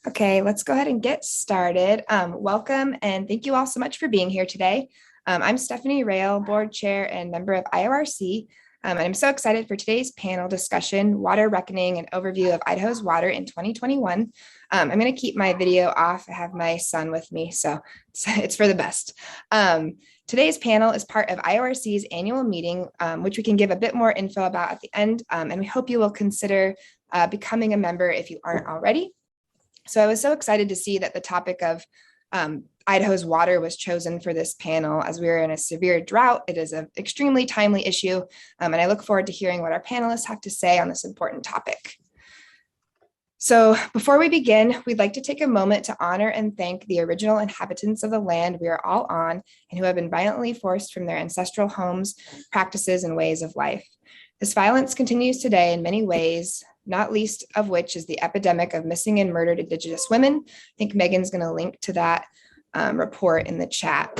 Okay, let's go ahead and get started. Welcome and thank you all so much for being here today. I'm Stephanie Rail, board chair and member of IORC, and I'm so excited for today's panel discussion, Water Reckoning and Overview of Idaho's Water in 2021. I'm going to keep my video off. I have my son with me, so it's for the best. Today's panel is part of IORC's annual meeting, which we can give a bit more info about at the end, and we hope you will consider becoming a member if you aren't already. So I was so excited to see that the topic of Idaho's water was chosen for this panel as we are in a severe drought. It is an extremely timely issue, and I look forward to hearing what our panelists have to say on this important topic. So before we begin, we'd like to take a moment to honor and thank the original inhabitants of the land we are all on and who have been violently forced from their ancestral homes, practices, and ways of life. This violence continues today in many ways, not least of which is the epidemic of missing and murdered Indigenous women. I think Megan's going to link to that report in the chat.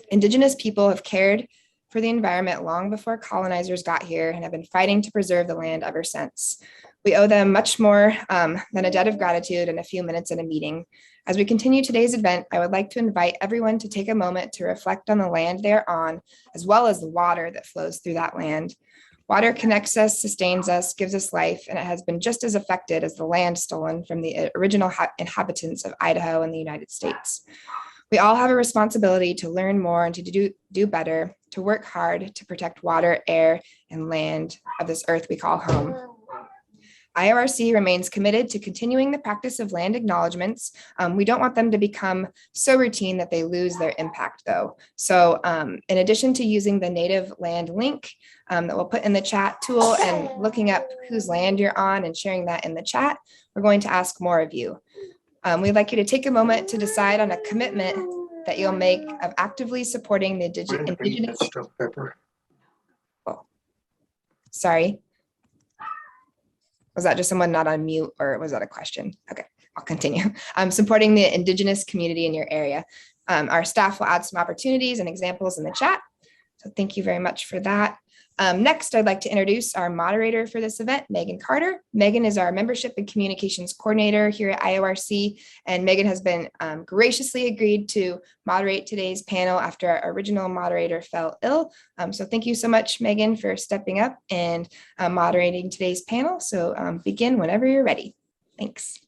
Indigenous people have cared for the environment long before colonizers got here and have been fighting to preserve the land ever since. We owe them much more than a debt of gratitude and a few minutes in a meeting. As we continue today's event, I would like to invite everyone to take a moment to reflect on the land they are on, as well as the water that flows through that land. Water connects us, sustains us, gives us life, and it has been just as affected as the land stolen from the original inhabitants of Idaho and the United States. We all have a responsibility to learn more and to do better, to work hard to protect water, air, and land of this earth we call home. IORC remains committed to continuing the practice of land acknowledgements. We don't want them to become so routine that they lose their impact though. So in addition to using the native land link that we'll put in the chat tool and looking up whose land you're on and sharing that in the chat, we're going to ask more of you. We'd like you to take a moment to decide on a commitment that you'll make of actively supporting the indigenous. Oh, sorry. Was that just someone not on mute or was that a question? Okay, I'll continue. Supporting the Indigenous community in your area. Our staff will add some opportunities and examples in the chat. So thank you very much for that. Next, I'd like to introduce our moderator for this event, Megan Carter. Megan is our membership and communications coordinator here at IORC, and Megan has been graciously agreed to moderate today's panel after our original moderator fell ill. So thank you so much, Megan, for stepping up and moderating today's panel. So begin whenever you're ready. Thanks.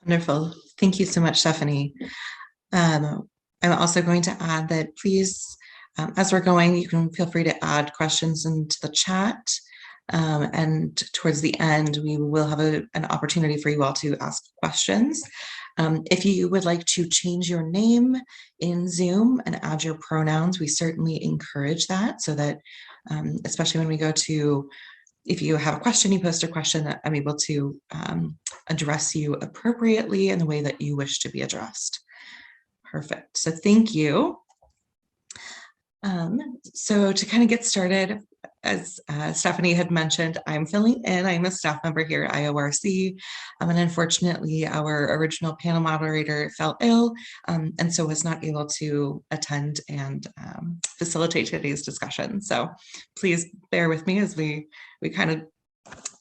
Wonderful. Thank you so much, Stephanie. I'm also going to add that please, as we're going, you can feel free to add questions into the chat. And towards the end, we will have an opportunity for you all to ask questions. If you would like to change your name in Zoom and add your pronouns, we certainly encourage that so that, especially when we go to, if you have a question, you post a question, that I'm able to address you appropriately in the way that you wish to be addressed. Perfect. So thank you. So to kind of get started, as Stephanie had mentioned, I'm filling in. I'm a staff member here at IORC, and unfortunately our original panel moderator fell ill, and so was not able to attend and facilitate today's discussion. So please bear with me as we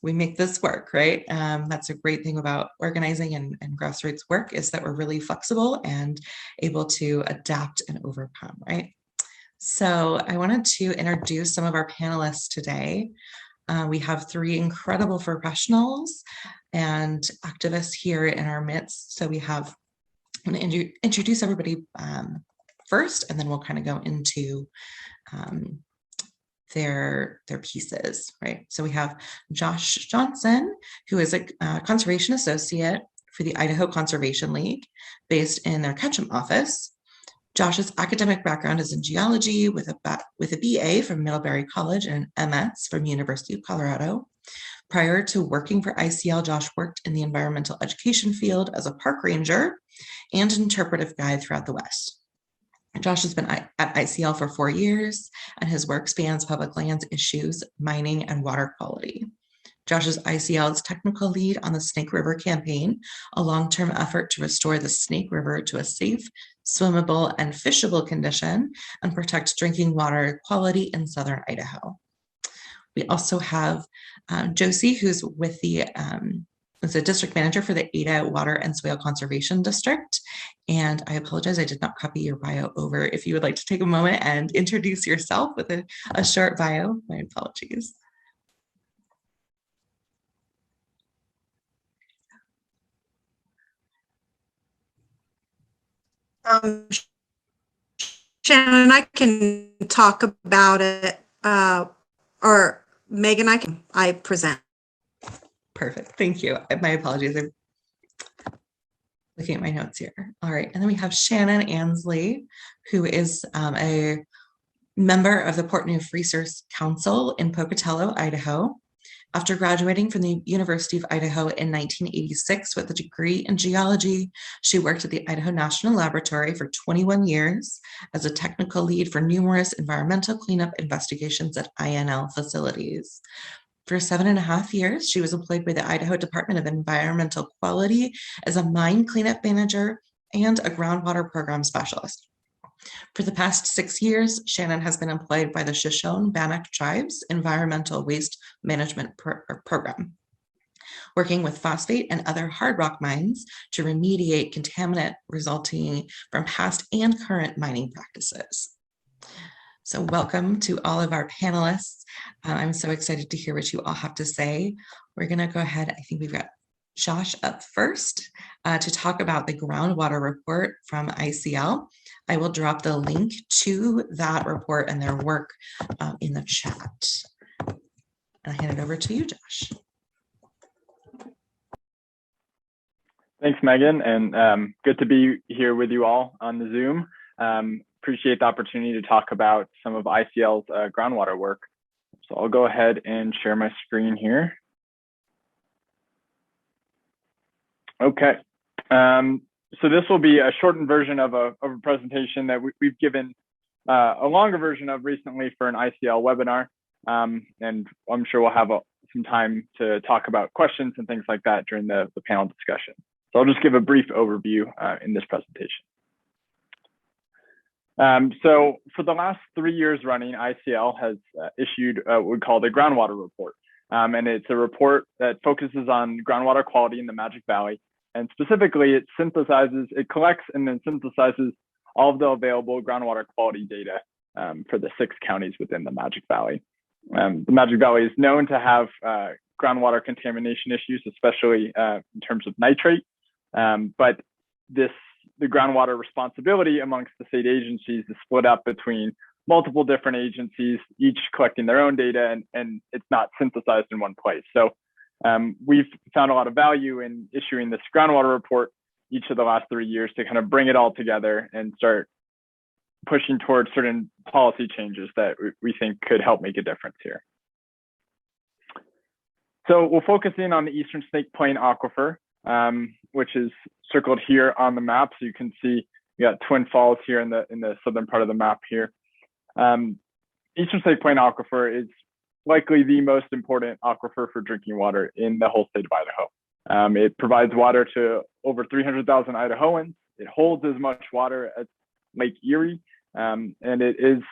make this work, right? That's a great thing about organizing and grassroots work, is that we're really flexible and able to adapt and overcome, right? So I wanted to introduce some of our panelists today. We have three incredible professionals and activists here in our midst. So we have, I'm going to introduce everybody first, and then we'll kind of go into their pieces, right? So we have Josh Johnson, who is a conservation associate for the Idaho Conservation League, based in their Ketchum office. Josh's academic background is in geology with a BA from Middlebury College and MS from University of Colorado. Prior to working for ICL, Josh worked in the environmental education field as a park ranger and interpretive guide throughout the West. Josh has been at ICL for 4 years, and his work spans public lands issues, mining, and water quality. Josh is ICL's technical lead on the Snake River campaign, a long-term effort to restore the Snake River to a safe, swimmable, and fishable condition and protect drinking water quality in southern Idaho. We also have Josie, who's with the is a district manager for the Ada Water and Soil Conservation District. And I apologize, I did not copy your bio over. If you would like to take a moment and introduce yourself with a short bio, my apologies. Shannon, I can talk about it, or Megan, I present. Perfect, thank you. My apologies. I'm looking at my notes here. All right, and then we have Shannon Ansley, who is a member of the Portnet Research Council in Pocatello, Idaho. After graduating from the University of Idaho in 1986 with a degree in geology, she worked at the Idaho National Laboratory for 21 years as a technical lead for numerous environmental cleanup investigations at INL facilities. For 7.5 years, she was employed by the Idaho Department of Environmental Quality as a mine cleanup manager and a groundwater program specialist. For the past 6 years, Shannon has been employed by the Shoshone-Bannock Tribe's Environmental Waste Management Program, working with phosphate and other hard rock mines to remediate contaminant resulting from past and current mining practices. So welcome to all of our panelists. I'm so excited to hear what you all have to say. We're going to go ahead. I think we've got Josh up first to talk about the Groundwater Report from ICL. I will drop the link to that report and their work in the chat. I'll hand it over to you, Josh. Thanks, Megan, and good to be here with you all on the Zoom. Appreciate the opportunity to talk about some of ICL's groundwater work. So I'll go ahead and share my screen here. Okay, so this will be a shortened version of a presentation that we've given a longer version of recently for an ICL webinar. And I'm sure we'll have some time to talk about questions and things like that during the panel discussion. So I'll just give a brief overview in this presentation. So for the last 3 years running, ICL has issued what we call the Groundwater Report. And it's a report that focuses on groundwater quality in the Magic Valley. And specifically, it collects and then synthesizes all of the available groundwater quality data for the 6 counties within the Magic Valley. The Magic Valley is known to have groundwater contamination issues, especially in terms of nitrate. But the groundwater responsibility amongst the state agencies is split up between multiple different agencies, each collecting their own data, and it's not synthesized in one place. So we've found a lot of value in issuing this groundwater report each of the last 3 years to kind of bring it all together and start pushing towards certain policy changes that we think could help make a difference here. So we'll focus in on the Eastern Snake Plain Aquifer, which is circled here on the map. So you can see you got Twin Falls here in the southern part of the map here. Eastern Snake Plain Aquifer is likely the most important aquifer for drinking water in the whole state of Idaho. It provides water to over 300,000 Idahoans. It holds as much water as Lake Erie, and it is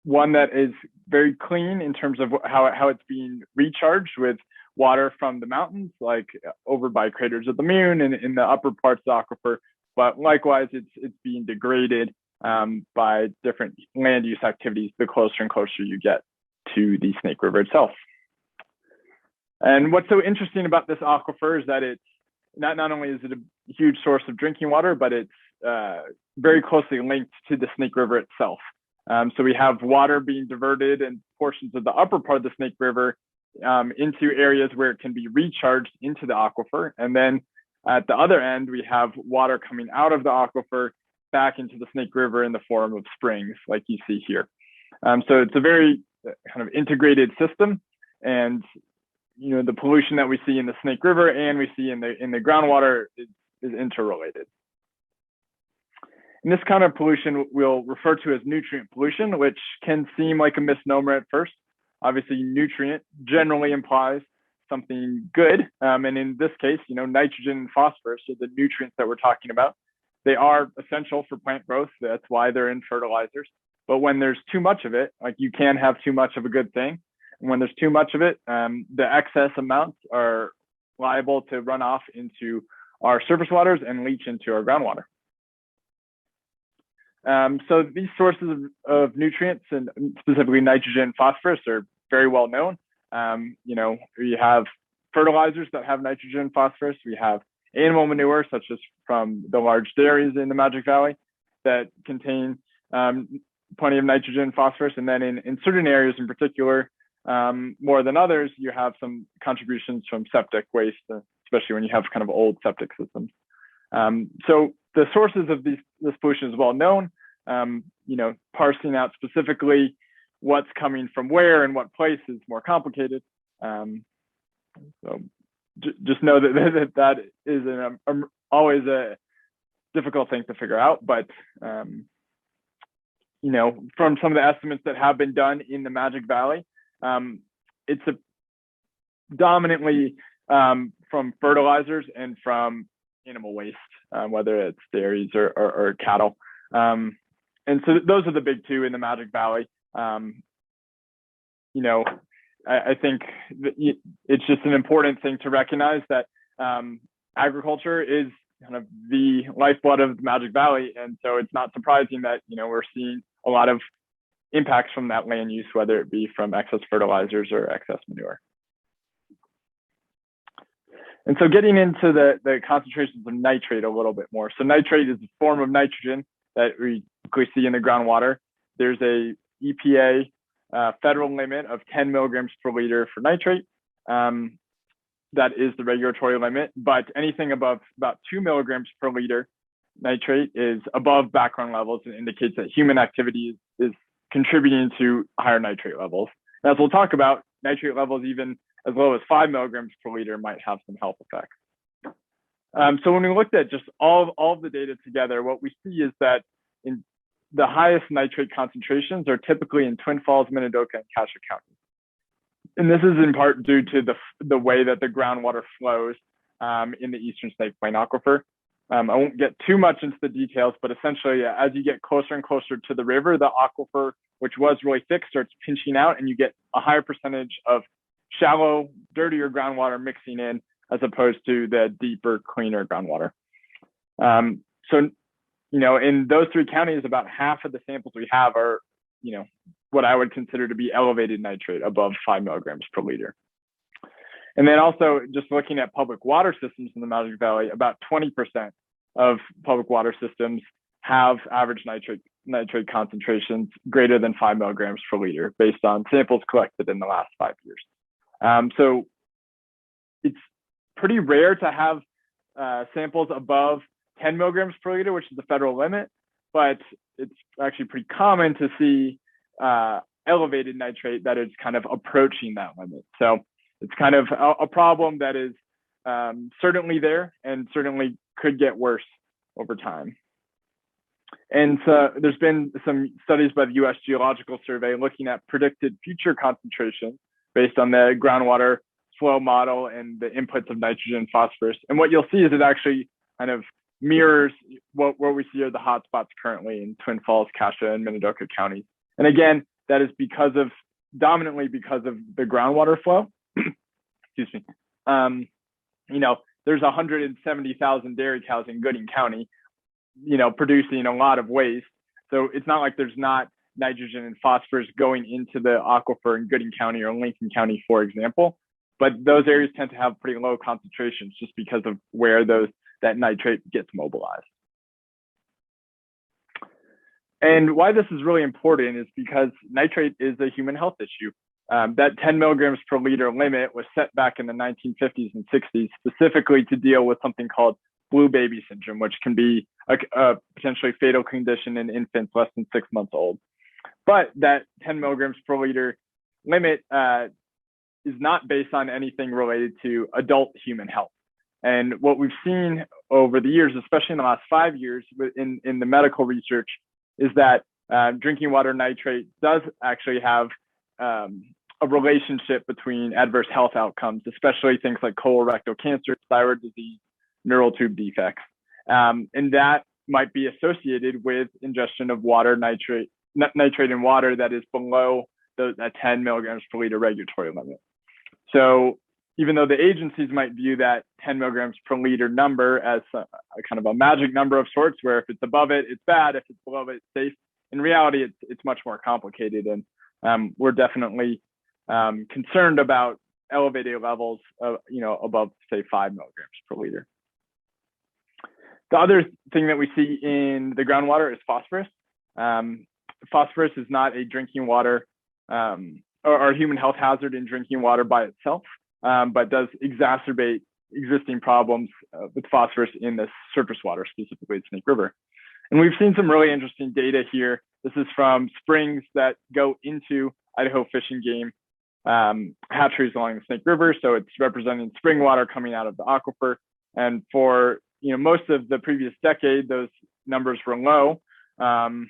one that is very clean in terms of how it's being recharged with water from the mountains, like over by Craters of the Moon and in the upper parts of the aquifer. But likewise, it's being degraded by different land use activities the closer and closer you get to the Snake River itself. And what's so interesting about this aquifer is that it's not only is it a huge source of drinking water, but it's very closely linked to the Snake River itself. So we have water being diverted in portions of the upper part of the Snake River into areas where it can be recharged into the aquifer. And then at the other end, we have water coming out of the aquifer back into the Snake River in the form of springs, like you see here. So it's a very kind of integrated system, and the pollution that we see in the Snake River and we see in the groundwater is interrelated. And this kind of pollution we'll refer to as nutrient pollution, which can seem like a misnomer at first. Obviously, nutrient generally implies something good. And in this case, nitrogen and phosphorus are the nutrients that we're talking about. They are essential for plant growth. That's why they're in fertilizers. But when there's too much of it, like you can have too much of a good thing. And when there's too much of it, the excess amounts are liable to run off into our surface waters and leach into our groundwater. So these sources of nutrients, and specifically nitrogen and phosphorus, are very well known. We have fertilizers that have nitrogen and phosphorus. We have animal manure, such as from the large dairies in the Magic Valley, that contain plenty of nitrogen and phosphorus. And then in certain areas in particular, more than others, you have some contributions from septic waste, especially when you have kind of old septic systems. So the sources of this pollution is well known. Parsing out specifically what's coming from where and what place is more complicated. So just know that is always a difficult thing to figure out. But from some of the estimates that have been done in the Magic Valley, it's dominantly from fertilizers and from animal waste, whether it's dairies or cattle. And so those are the big two in the Magic Valley. I think that it's just an important thing to recognize that agriculture is kind of the lifeblood of the Magic Valley. And so it's not surprising that, we're seeing a lot of impacts from that land use, whether it be from excess fertilizers or excess manure. And so getting into the concentrations of nitrate a little bit more. So nitrate is a form of nitrogen that we see in the groundwater. There's a EPA federal limit of 10 milligrams per liter for nitrate. That is the regulatory limit, but anything above about 2 milligrams per liter nitrate is above background levels and indicates that human activity is contributing to higher nitrate levels. And as we'll talk about, nitrate levels even as low as 5 milligrams per liter might have some health effects. So when we looked at just all of the data together, what we see is that in the highest nitrate concentrations are typically in Twin Falls, Minidoka, and Cassia counties. And this is in part due to the way that the groundwater flows in the Eastern Snake Plain Aquifer. I won't get too much into the details, but essentially, as you get closer and closer to the river, the aquifer, which was really thick, starts pinching out, and you get a higher percentage of shallow, dirtier groundwater mixing in, as opposed to the deeper, cleaner groundwater. So, in those three counties, about half of the samples we have are, what I would consider to be elevated nitrate above 5 milligrams per liter. And then also just looking at public water systems in the Magic Valley, about 20% of public water systems have average nitrate concentrations greater than 5 milligrams per liter based on samples collected in the last 5 years. So it's pretty rare to have samples above 10 milligrams per liter, which is the federal limit, but it's actually pretty common to see elevated nitrate that is kind of approaching that limit. So it's kind of a problem that is certainly there and certainly could get worse over time. And so there's been some studies by the U.S. Geological Survey looking at predicted future concentrations based on the groundwater flow model and the inputs of nitrogen and phosphorus. And what you'll see is it actually kind of mirrors what we see are the hotspots currently in Twin Falls, Cassia, and Minidoka counties. And again, that is dominantly because of the groundwater flow. Excuse me. There's 170,000 dairy cows in Gooding County, producing a lot of waste. So it's not like there's not nitrogen and phosphorus going into the aquifer in Gooding County or Lincoln County, for example. But those areas tend to have pretty low concentrations just because of where that nitrate gets mobilized. And why this is really important is because nitrate is a human health issue. That 10 milligrams per liter limit was set back in the 1950s and 60s specifically to deal with something called blue baby syndrome, which can be a potentially fatal condition in infants less than 6 months old. But that 10 milligrams per liter limit is not based on anything related to adult human health. And what we've seen over the years, especially in the last 5 years in the medical research, is that drinking water nitrate does actually have a relationship between adverse health outcomes, especially things like colorectal cancer, thyroid disease, neural tube defects. And that might be associated with ingestion of nitrate in water that is below that 10 milligrams per liter regulatory limit. So even though the agencies might view that 10 milligrams per liter number as a kind of a magic number of sorts, where if it's above it, it's bad. If it's below it, it's safe. In reality, it's much more complicated. And we're definitely concerned about elevated levels of, above, say, 5 milligrams per liter. The other thing that we see in the groundwater is phosphorus. Phosphorus is not a drinking water or human health hazard in drinking water by itself, but does exacerbate existing problems with phosphorus in the surface water, specifically the Snake River. And we've seen some really interesting data here. This is from springs that go into Idaho Fish and Game hatcheries along the Snake River. So it's representing spring water coming out of the aquifer. And for most of the previous decade, those numbers were low, about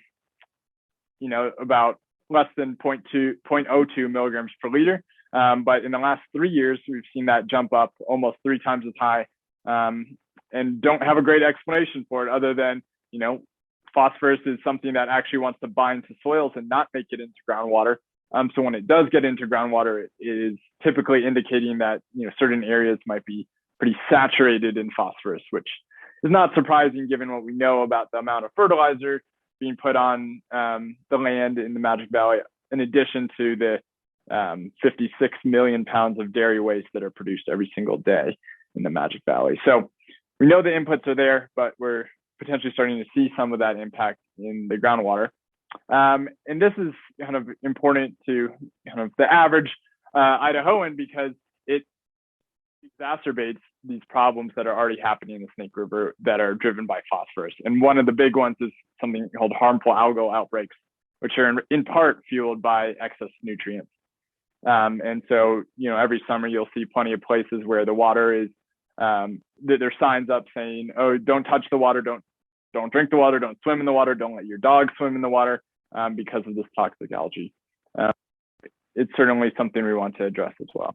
less than 0.02 milligrams per liter. But in the last 3 years, we've seen that jump up almost 3 times as high, and don't have a great explanation for it other than, phosphorus is something that actually wants to bind to soils and not make it into groundwater. So when it does get into groundwater, it is typically indicating that, certain areas might be pretty saturated in phosphorus, which is not surprising given what we know about the amount of fertilizer being put on the land in the Magic Valley, in addition to the 56 million pounds of dairy waste that are produced every single day in the Magic Valley. So we know the inputs are there, but we're potentially starting to see some of that impact in the groundwater. And this is kind of important to kind of the average Idahoan, because it exacerbates these problems that are already happening in the Snake River that are driven by phosphorus. And one of the big ones is something called harmful algal outbreaks, which are in part fueled by excess nutrients. And so, every summer you'll see plenty of places where the water is, there's signs up saying, oh, don't touch the water, don't drink the water, don't swim in the water, don't let your dog swim in the water because of this toxic algae. It's certainly something we want to address as well.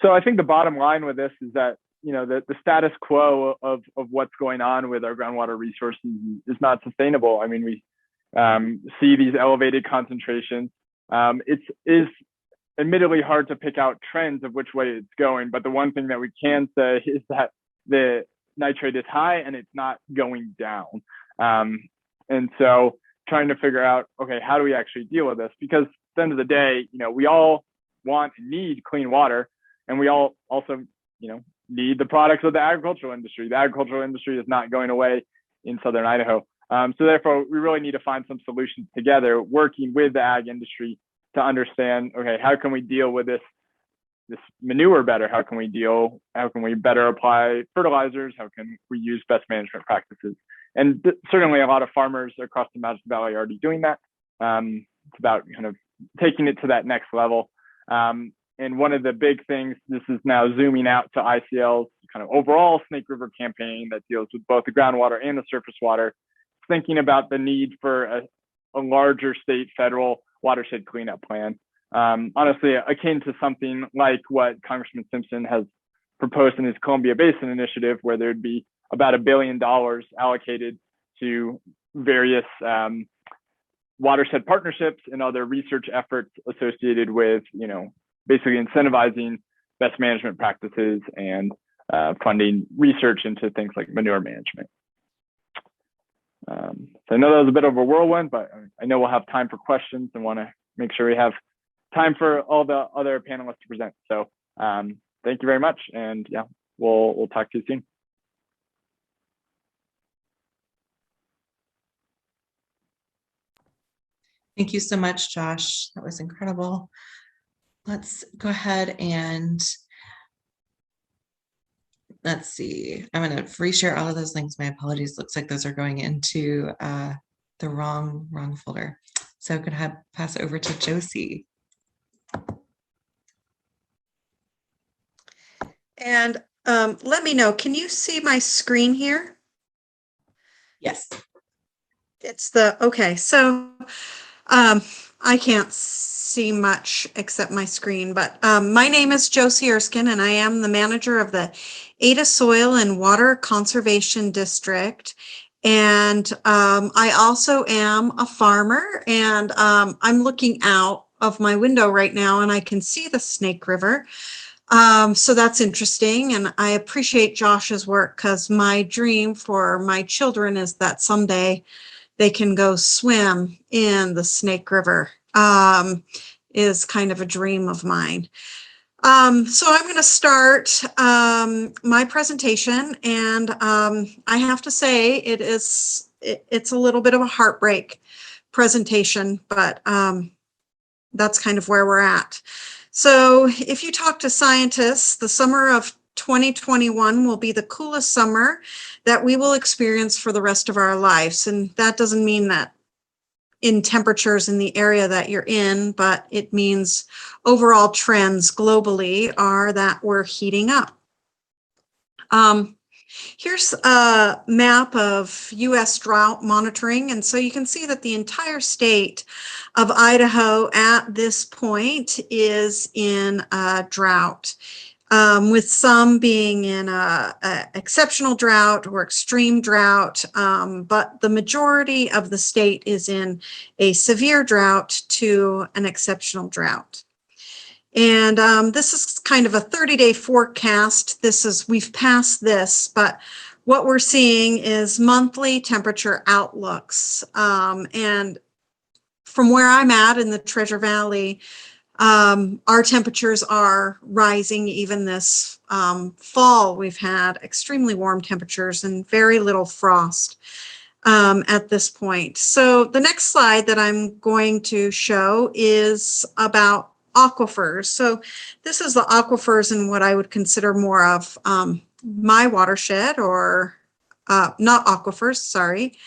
So I think the bottom line with this is that, the status quo of what's going on with our groundwater resources is not sustainable. I mean, we see these elevated concentrations. It is admittedly hard to pick out trends of which way it's going, but the one thing that we can say is that the nitrate is high and it's not going down. And so trying to figure out, okay, how do we actually deal with this? Because at the end of the day, we all want and need clean water, and we all also, need the products of the agricultural industry. The agricultural industry is not going away in Southern Idaho. So therefore, we really need to find some solutions together, working with the ag industry to understand, okay, how can we deal with this manure better? How can we better apply fertilizers? How can we use best management practices? And certainly a lot of farmers across the Magic Valley are already doing that. It's about kind of taking it to that next level. And one of the big things, this is now zooming out to ICL's kind of overall Snake River campaign that deals with both the groundwater and the surface water, thinking about the need for a larger state federal watershed cleanup plan. Honestly, akin to something like what Congressman Simpson has proposed in his Columbia Basin Initiative, where there'd be about $1 billion allocated to various watershed partnerships and other research efforts associated with, basically incentivizing best management practices and funding research into things like manure management. So I know that was a bit of a whirlwind, but I know we'll have time for questions and want to make sure we have time for all the other panelists to present. So thank you very much. And yeah, we'll talk to you soon. Thank you so much, Josh. That was incredible. Let's go ahead and let's see. I'm going to reshare all of those links. My apologies. Looks like those are going into the wrong folder. So I'm going to pass over to Josie. And let me know, can you see my screen here? Yes. It's okay. So I can't see much except my screen, but my name is Josie Erskine, and I am the manager of the Ada Soil and Water Conservation District. And I also am a farmer, and I'm looking out of my window right now, and I can see the Snake River. So that's interesting, and I appreciate Josh's work, because my dream for my children is that someday they can go swim in the Snake River. Is kind of a dream of mine. So I'm going to start my presentation, and I have to say it's a little bit of a heartbreak presentation, but that's kind of where we're at. So if you talk to scientists, the summer of 2021 will be the coolest summer that we will experience for the rest of our lives. And that doesn't mean that in temperatures in the area that you're in, but it means overall trends globally are that we're heating up. Here's a map of U.S. drought monitoring. And so you can see that the entire state of Idaho at this point is in a drought, with some being in a exceptional drought or extreme drought. But the majority of the state is in a severe drought to an exceptional drought. And this is kind of a 30-day forecast. We've passed this, but what we're seeing is monthly temperature outlooks. And from where I'm at in the Treasure Valley, our temperatures are rising. Even this fall, we've had extremely warm temperatures and very little frost at this point. So the next slide that I'm going to show is about aquifers. So this is the aquifers in what I would consider more of my watershed, or not aquifers, sorry.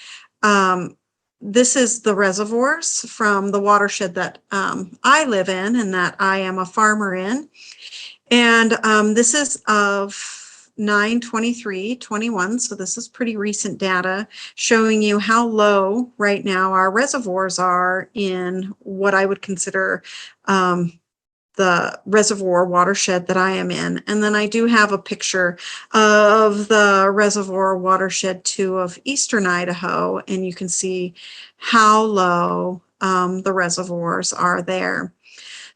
This is the reservoirs from the watershed that I live in and that I am a farmer in. And this is of 9/23/21, so this is pretty recent data showing you how low right now our reservoirs are in what I would consider the reservoir watershed that I am in. And then I do have a picture of the reservoir watershed 2 of eastern Idaho, and you can see how low the reservoirs are there.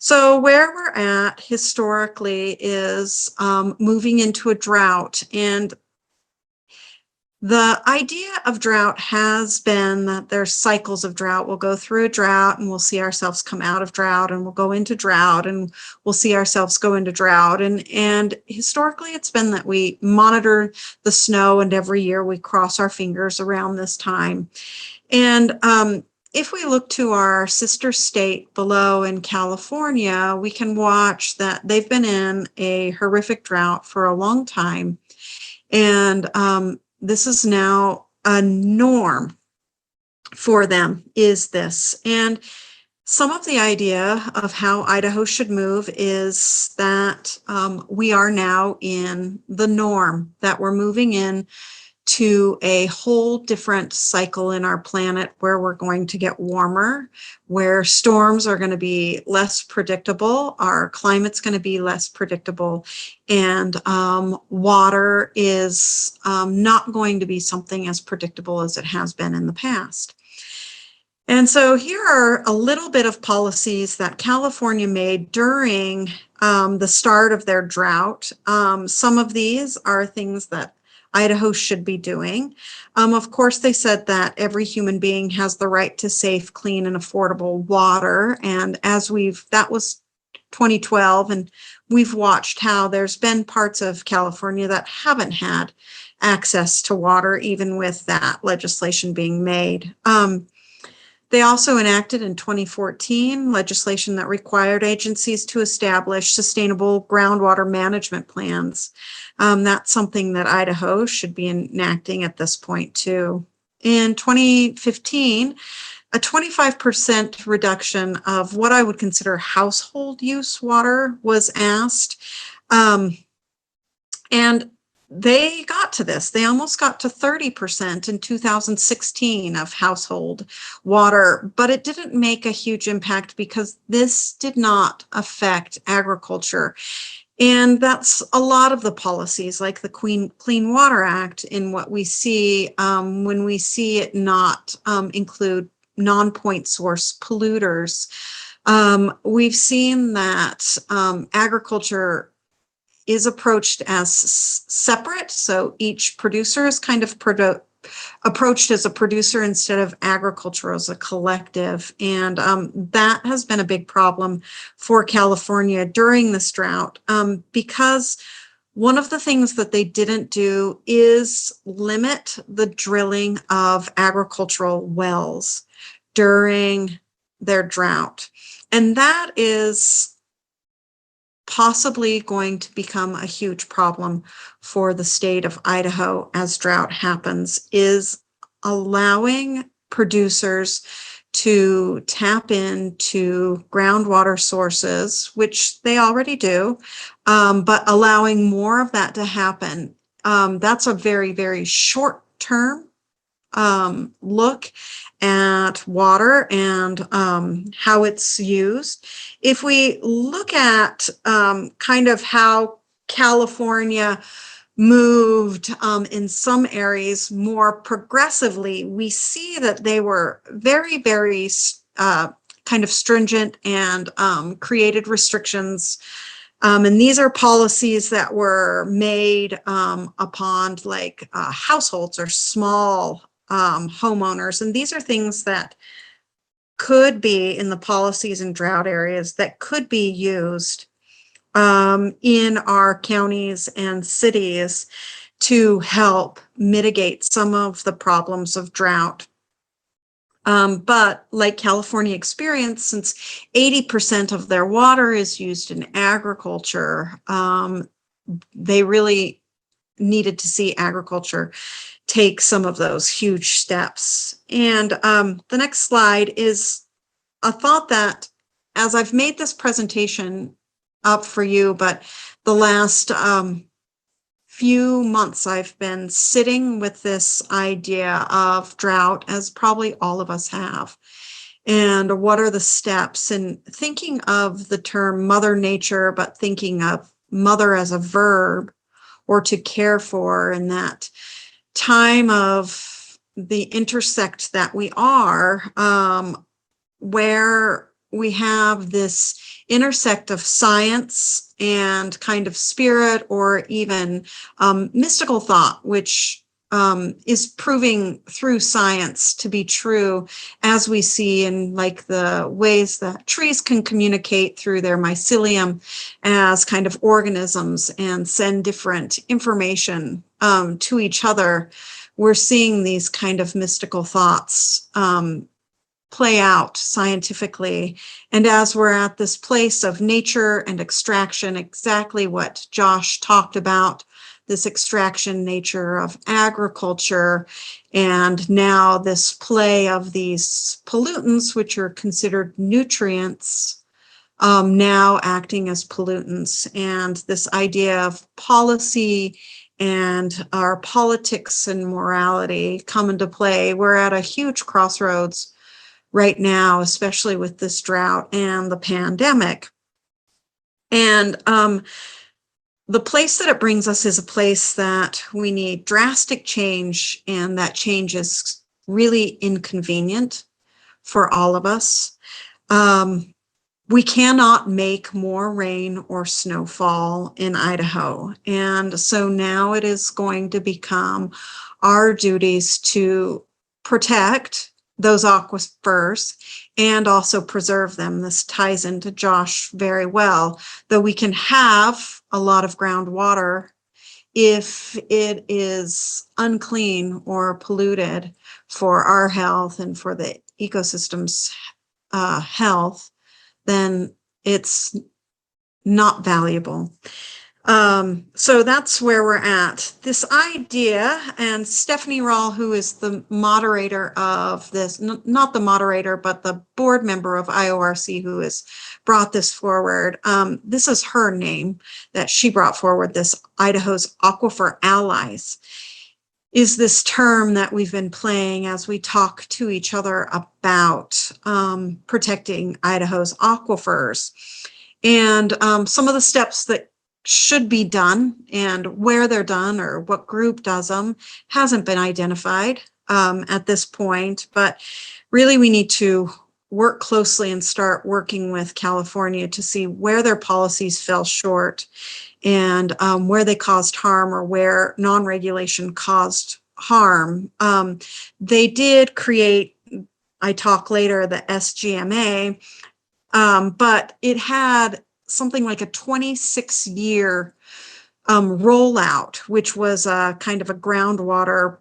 So where we're at historically is moving into a drought. And the idea of drought has been that there's cycles of drought. We'll go through a drought and we'll see ourselves come out of drought, and we'll go into drought and we'll see ourselves go into drought. And historically it's been that we monitor the snow, and every year we cross our fingers around this time. And if we look to our sister state below in California, we can watch that they've been in a horrific drought for a long time. And this is now a norm for them, is this. And some of the idea of how Idaho should move is that we are now in the norm, that we're moving in to a whole different cycle in our planet where we're going to get warmer, where storms are going to be less predictable, our climate's going to be less predictable, and water is not going to be something as predictable as it has been in the past. And so here are a little bit of policies that California made during the start of their drought. Some of these are things that Idaho should be doing. Of course, they said that every human being has the right to safe, clean, and affordable water. And that was 2012, and we've watched how there's been parts of California that haven't had access to water, even with that legislation being made. They also enacted in 2014 legislation that required agencies to establish sustainable groundwater management plans. That's something that Idaho should be enacting at this point too. In 2015, a 25% reduction of what I would consider household use water was asked. And they got to this. They almost got to 30% in 2016 of household water, but it didn't make a huge impact because this did not affect agriculture. And that's a lot of the policies, like the Clean Water Act, in what we see when we see it not include non-point source polluters. We've seen that agriculture is approached as separate. So each producer is kind of approached as a producer instead of agriculture as a collective. And that has been a big problem for California during this drought because one of the things that they didn't do is limit the drilling of agricultural wells during their drought. And that is possibly going to become a huge problem for the state of Idaho as drought happens, is allowing producers to tap into groundwater sources, which they already do, but allowing more of that to happen. That's a very, very short term look at water and how it's used. If we look at kind of how California moved in some areas more progressively, we see that they were very, very kind of stringent and created restrictions. And these are policies that were made upon like households or small homeowners. And these are things that could be in the policies in drought areas that could be used in our counties and cities to help mitigate some of the problems of drought. But like California experienced, since 80% of their water is used in agriculture, they really needed to see agriculture take some of those huge steps. And the next slide is a thought that, as I've made this presentation up for you, but the last few months I've been sitting with this idea of drought, as probably all of us have. And what are the steps? And thinking of the term Mother Nature, but thinking of mother as a verb, or to care for, in that time of the intersect that we are, where we have this intersect of science and kind of spirit, or even mystical thought, which is proving through science to be true, as we see in like the ways that trees can communicate through their mycelium as kind of organisms and send different information to each other. We're seeing these kind of mystical thoughts play out scientifically. And as we're at this place of nature and extraction, exactly what Josh talked about, this extraction nature of agriculture, and now this play of these pollutants, which are considered nutrients, now acting as pollutants, and this idea of policy and our politics and morality come into play. We're at a huge crossroads right now, especially with this drought and the pandemic. And the place that it brings us is a place that we need drastic change, and that change is really inconvenient for all of us. We cannot make more rain or snowfall in Idaho. And so now it is going to become our duties to protect those aquifers and also preserve them. This ties into Josh very well, though we can have a lot of groundwater. If it is unclean or polluted for our health and for the ecosystem's health, then it's not valuable. So that's where we're at. This idea, and Stephanie Rawl, who is the moderator of this, not the moderator, but the board member of IORC who has brought this forward, this is her name that she brought forward, this Idaho's Aquifer Allies, is this term that we've been playing as we talk to each other about protecting Idaho's aquifers. And some of the steps that should be done and where they're done or what group does them hasn't been identified at this point, but really we need to work closely and start working with California to see where their policies fell short and where they caused harm or where non-regulation caused harm. They did create, I talk later, the SGMA, but it had something like a 26-year rollout, which was a kind of a groundwater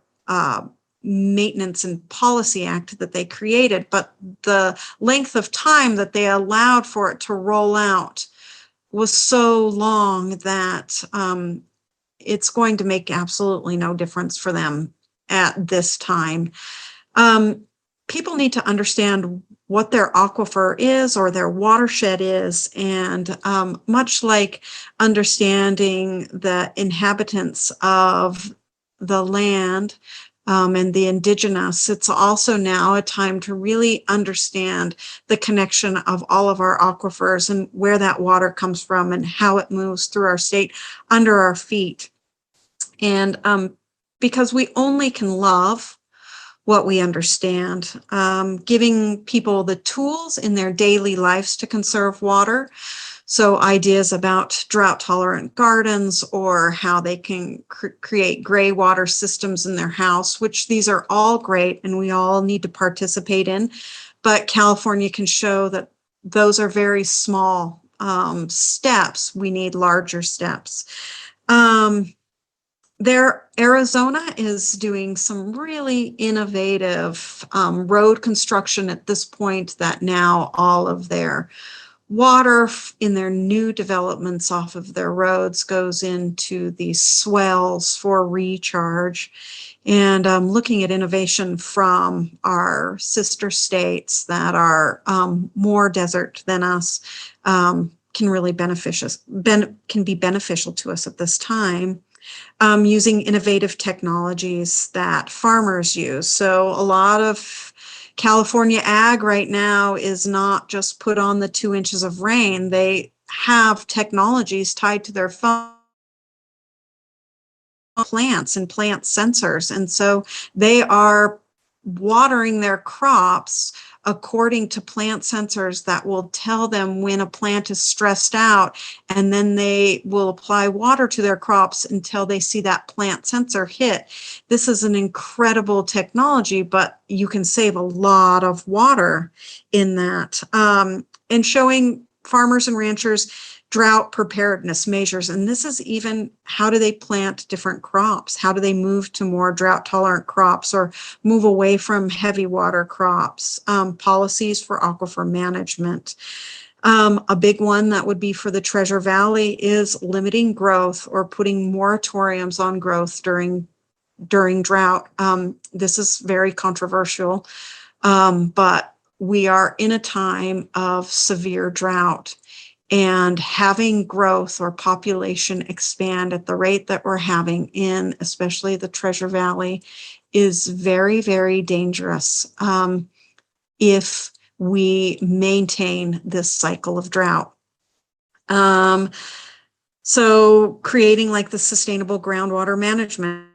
maintenance and policy act that they created. But the length of time that they allowed for it to roll out was so long that it's going to make absolutely no difference for them at this time. People need to understand what their aquifer is or their watershed is, and much like understanding the inhabitants of the land and the indigenous, it's also now a time to really understand the connection of all of our aquifers and where that water comes from and how it moves through our state under our feet. And because we only can love what we understand, giving people the tools in their daily lives to conserve water. So ideas about drought tolerant gardens or how they can create gray water systems in their house, which these are all great and we all need to participate in. But California can show that those are very small steps. We need larger steps. Arizona is doing some really innovative road construction at this point, that now all of their water in their new developments off of their roads goes into these swells for recharge. And looking at innovation from our sister states that are more desert than us can really can be beneficial to us at this time. Using innovative technologies that farmers use. So a lot of California ag right now is not just put on the 2 inches of rain. They have technologies tied to their plants and plant sensors. And so they are watering their crops according to plant sensors that will tell them when a plant is stressed out, and then they will apply water to their crops until they see that plant sensor hit. This is an incredible technology, but you can save a lot of water in that. And showing farmers and ranchers drought preparedness measures. And this is even how do they plant different crops? How do they move to more drought tolerant crops or move away from heavy water crops? Policies for aquifer management. A big one that would be for the Treasure Valley is limiting growth or putting moratoriums on growth during drought. This is very controversial, but we are in a time of severe drought. And having growth or population expand at the rate that we're having in especially the Treasure Valley is very, very dangerous if we maintain this cycle of drought. So creating like the sustainable groundwater management.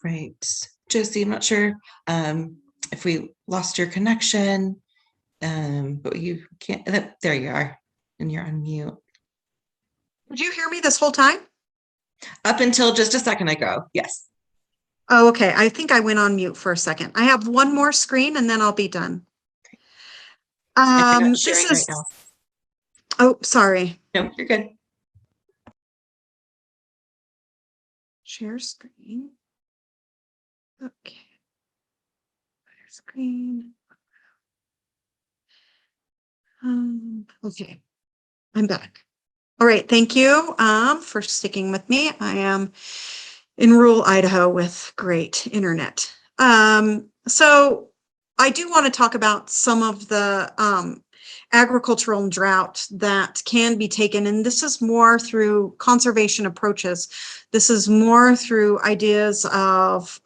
Right. Josie, I'm not sure if we lost your connection, but you can't, there you are, and you're on mute. Did you hear me this whole time? Up until just a second ago, yes. Oh, okay. I think I went on mute for a second. I have one more screen and then I'll be done. This is right now. Oh, sorry. No, you're good. Share screen. Okay. Screen. Okay. I'm back. All right. Thank you for sticking with me. I am in rural Idaho with great internet. So I do want to talk about some of the agricultural drought that can be taken. And this is more through conservation approaches. This is more through ideas of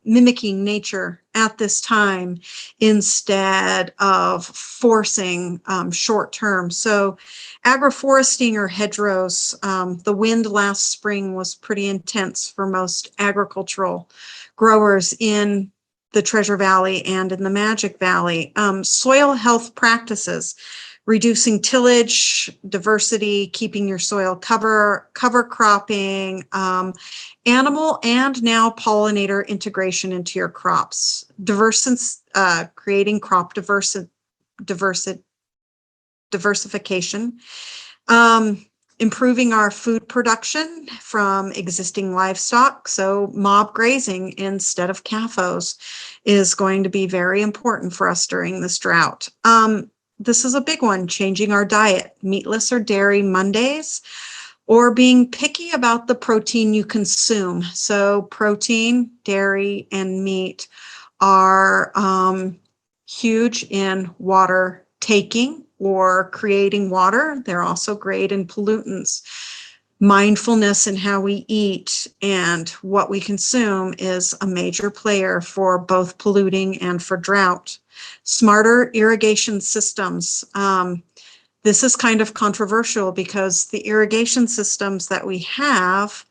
mimicking nature at this time instead of forcing short term. So agroforesting or hedgerows, the wind last spring was pretty intense for most agricultural growers in the Treasure Valley and in the Magic Valley. Soil health practices, reducing tillage, diversity, keeping your soil cover cropping, animal and now pollinator integration into your crops, creating crop diversification, improving our food production from existing livestock. So mob grazing instead of CAFOs is going to be very important for us during this drought. This is a big one, changing our diet, meatless or dairy Mondays, or being picky about the protein you consume. So protein, dairy, and meat are huge in water taking or creating water. They're also great in pollutants. Mindfulness in how we eat and what we consume is a major player for both polluting and for drought. Smarter irrigation systems. This is kind of controversial because the irrigation systems that we have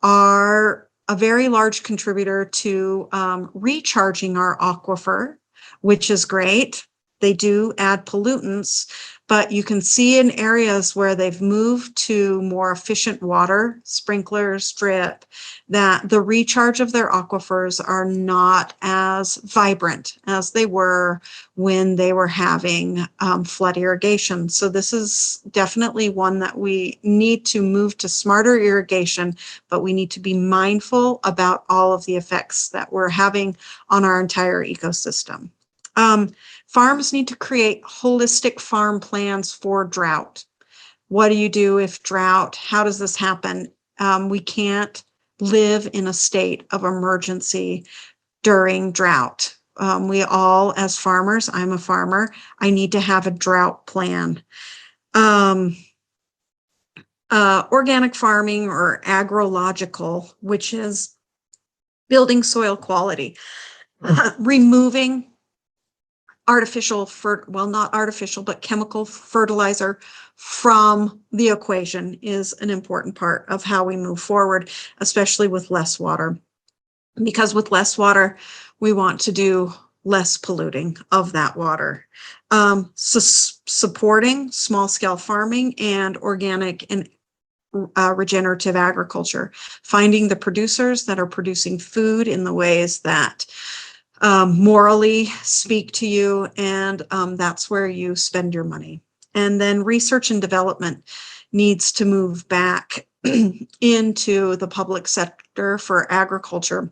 are a very large contributor to recharging our aquifer, which is great. They do add pollutants, but you can see in areas where they've moved to more efficient water, sprinklers, drip, that the recharge of their aquifers are not as vibrant as they were when they were having flood irrigation. So this is definitely one that we need to move to smarter irrigation, but we need to be mindful about all of the effects that we're having on our entire ecosystem. Farms need to create holistic farm plans for drought. What do you do if drought? How does this happen? We can't live in a state of emergency during drought. We all, as farmers, I'm a farmer, I need to have a drought plan. Organic farming or agrological, which is building soil quality, removing artificial, not artificial, but chemical fertilizer from the equation is an important part of how we move forward, especially with less water. Because with less water, we want to do less polluting of that water. So supporting small-scale farming and organic and regenerative agriculture, finding the producers that are producing food in the ways that morally speak to you, and that's where you spend your money. And then research and development needs to move back into the public sector for agriculture,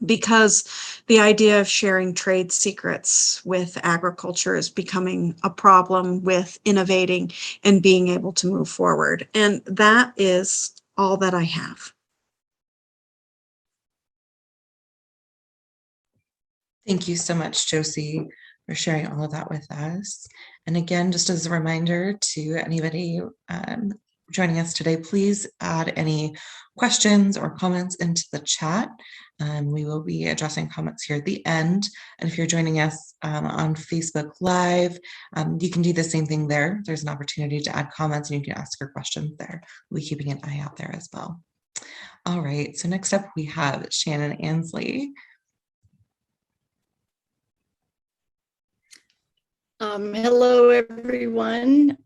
because the idea of sharing trade secrets with agriculture is becoming a problem with innovating and being able to move forward. And that is all that I have. Thank you so much, Josie, for sharing all of that with us. And again, just as a reminder to anybody joining us today, please add any questions or comments into the chat. We will be addressing comments here at the end. And if you're joining us on Facebook Live, you can do the same thing there. There's an opportunity to add comments and you can ask your questions there. We'll be keeping an eye out there as well. All right, so next up we have Shannon Ansley. Hello, everyone.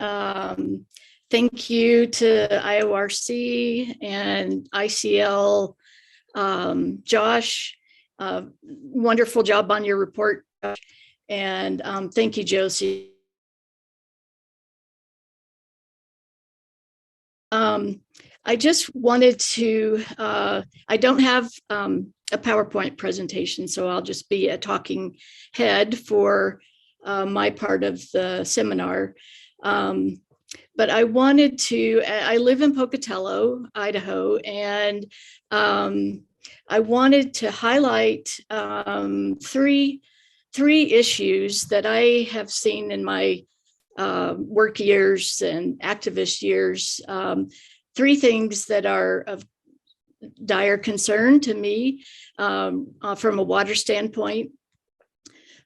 Thank you to IORC and ICL. Josh, wonderful job on your report. And thank you, Josie. I just wanted to, I don't have a PowerPoint presentation, so I'll just be a talking head for my part of the seminar. But I wanted to, I live in Pocatello, Idaho, and I wanted to highlight three issues that I have seen in my work years and activist years. Three things that are dire concern to me from a water standpoint.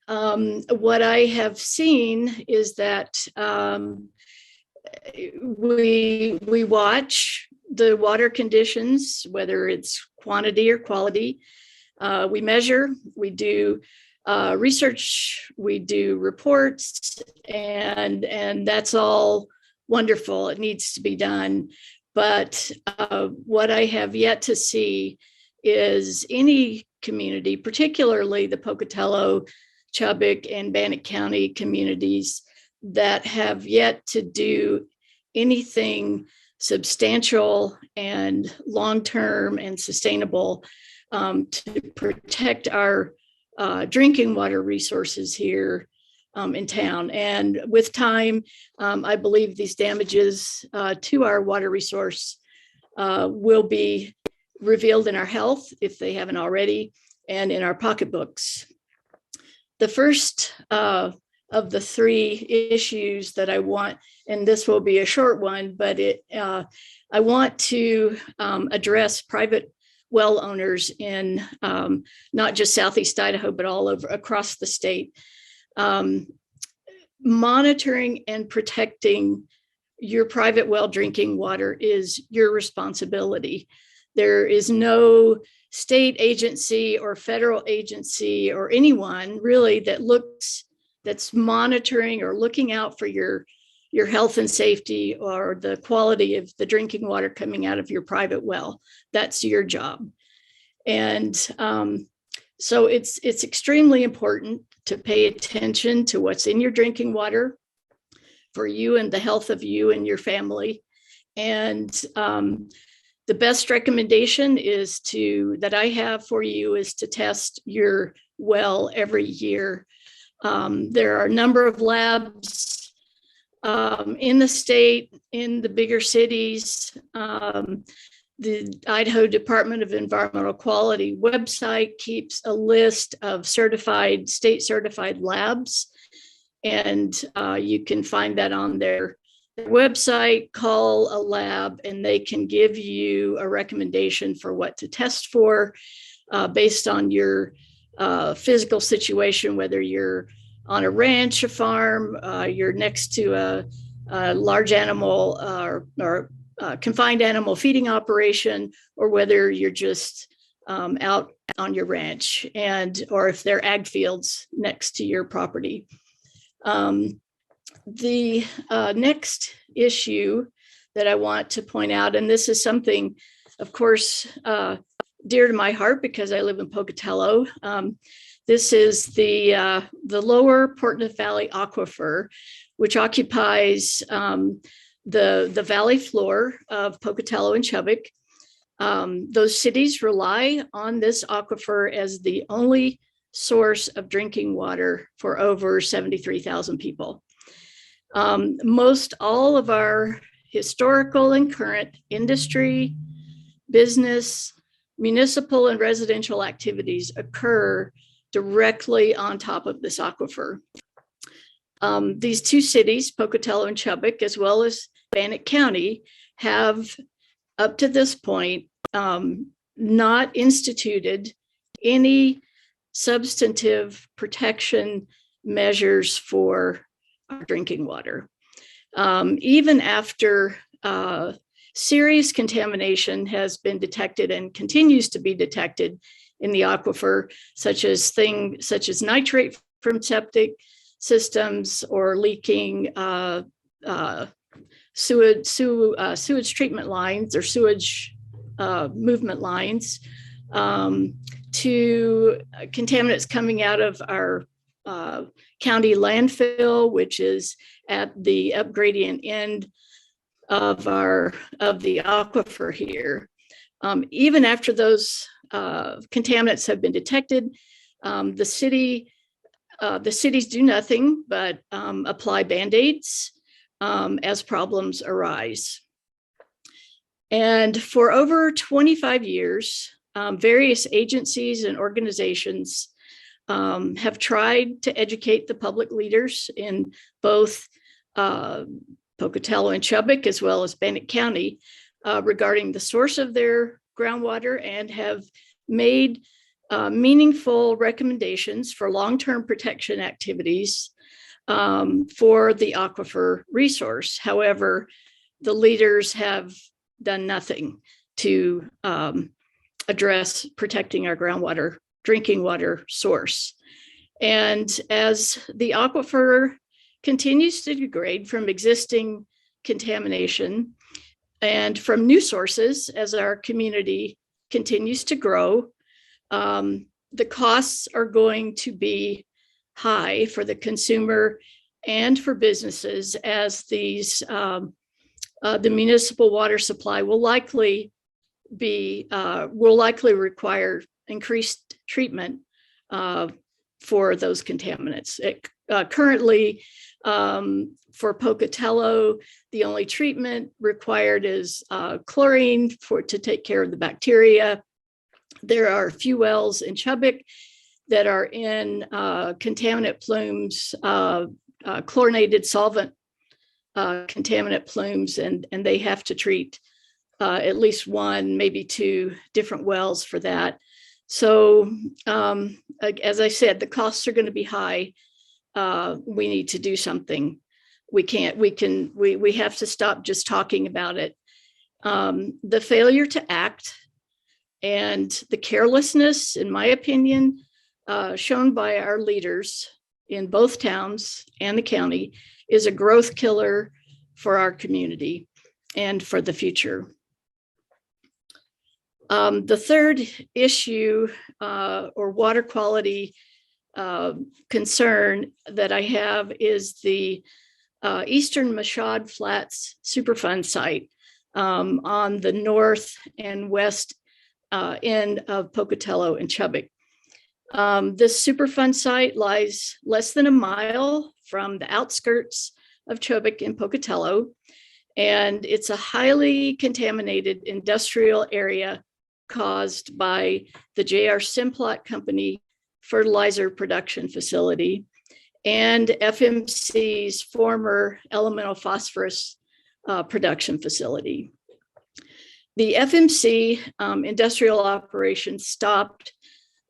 What I have seen is that we watch the water conditions, whether it's quantity or quality. We measure, we do research, we do reports, and that's all wonderful. It needs to be done. But what I have yet to see is any community, particularly the Pocatello, Chubbuck, and Bannock County communities, that have yet to do anything substantial and long-term and sustainable to protect our drinking water resources here in town. And with time, I believe these damages to our water resource will be revealed in our health, if they haven't already, and in our pocketbooks. The first of the three issues that I want, and this will be a short one, but I want to address private well owners in not just Southeast Idaho, but all over across the state. Monitoring and protecting your private well drinking water is your responsibility. There is no state agency or federal agency or anyone really that's monitoring or looking out for your health and safety or the quality of the drinking water coming out of your private well. That's your job. And so it's extremely important to pay attention to what's in your drinking water for you and the health of you and your family. And the best recommendation that I have for you is to test your well every year. There are a number of labs in the state, in the bigger cities. The Idaho Department of Environmental Quality website keeps a list of state certified labs, and you can find that on their website. Call a lab and they can give you a recommendation for what to test for based on your physical situation, whether you're on a ranch, a farm, you're next to a large animal or confined animal feeding operation, or whether you're just out on your ranch, or if they're ag fields next to your property. The next issue that I want to point out, and this is something, of course, dear to my heart because I live in Pocatello. This is the lower Portnet Valley Aquifer, which occupies the valley floor of Pocatello and Chubbuck. Those cities rely on this aquifer as the only source of drinking water for over 73,000 people. Most all of our historical and current industry, business, municipal, and residential activities occur directly on top of this aquifer. These two cities, Pocatello and Chubbuck, as well as Bannock County, have up to this point not instituted any substantive protection measures for our drinking water. Even after serious contamination has been detected and continues to be detected in the aquifer, such as nitrate from septic systems or leaking sewage treatment lines or sewage movement lines, to contaminants coming out of our county landfill, which is at the upgradient end of the aquifer here. Even after those contaminants have been detected, the cities do nothing but apply Band-Aids as problems arise. And for over 25 years, various agencies and organizations have tried to educate the public leaders in both Pocatello and Chubbuck, as well as Bannock County, regarding the source of their groundwater and have made meaningful recommendations for long-term protection activities for the aquifer resource. However, the leaders have done nothing to address protecting our groundwater, drinking water source. And as the aquifer continues to degrade from existing contamination and from new sources, as our community continues to grow, the costs are going to be high for the consumer and for businesses, as these the municipal water supply will likely require increased treatment for those contaminants. Currently, for Pocatello, the only treatment required is chlorine to take care of the bacteria. There are a few wells in Chubbuck that are in contaminant plumes, chlorinated solvent contaminant plumes, and they have to treat at least one, maybe two different wells for that. So as I said, the costs are going to be high. We need to do something. We have to stop just talking about it. The failure to act and the carelessness, in my opinion, shown by our leaders in both towns and the county is a growth killer for our community and for the future. The third issue or water quality concern that I have is the Eastern Michaud Flats Superfund site on the north and west end of Pocatello and Chubbuck. This Superfund site lies less than a mile from the outskirts of Chubbuck and Pocatello, and it's a highly contaminated industrial area caused by the J.R. Simplot Company fertilizer production facility and FMC's former elemental phosphorus production facility. The FMC industrial operation stopped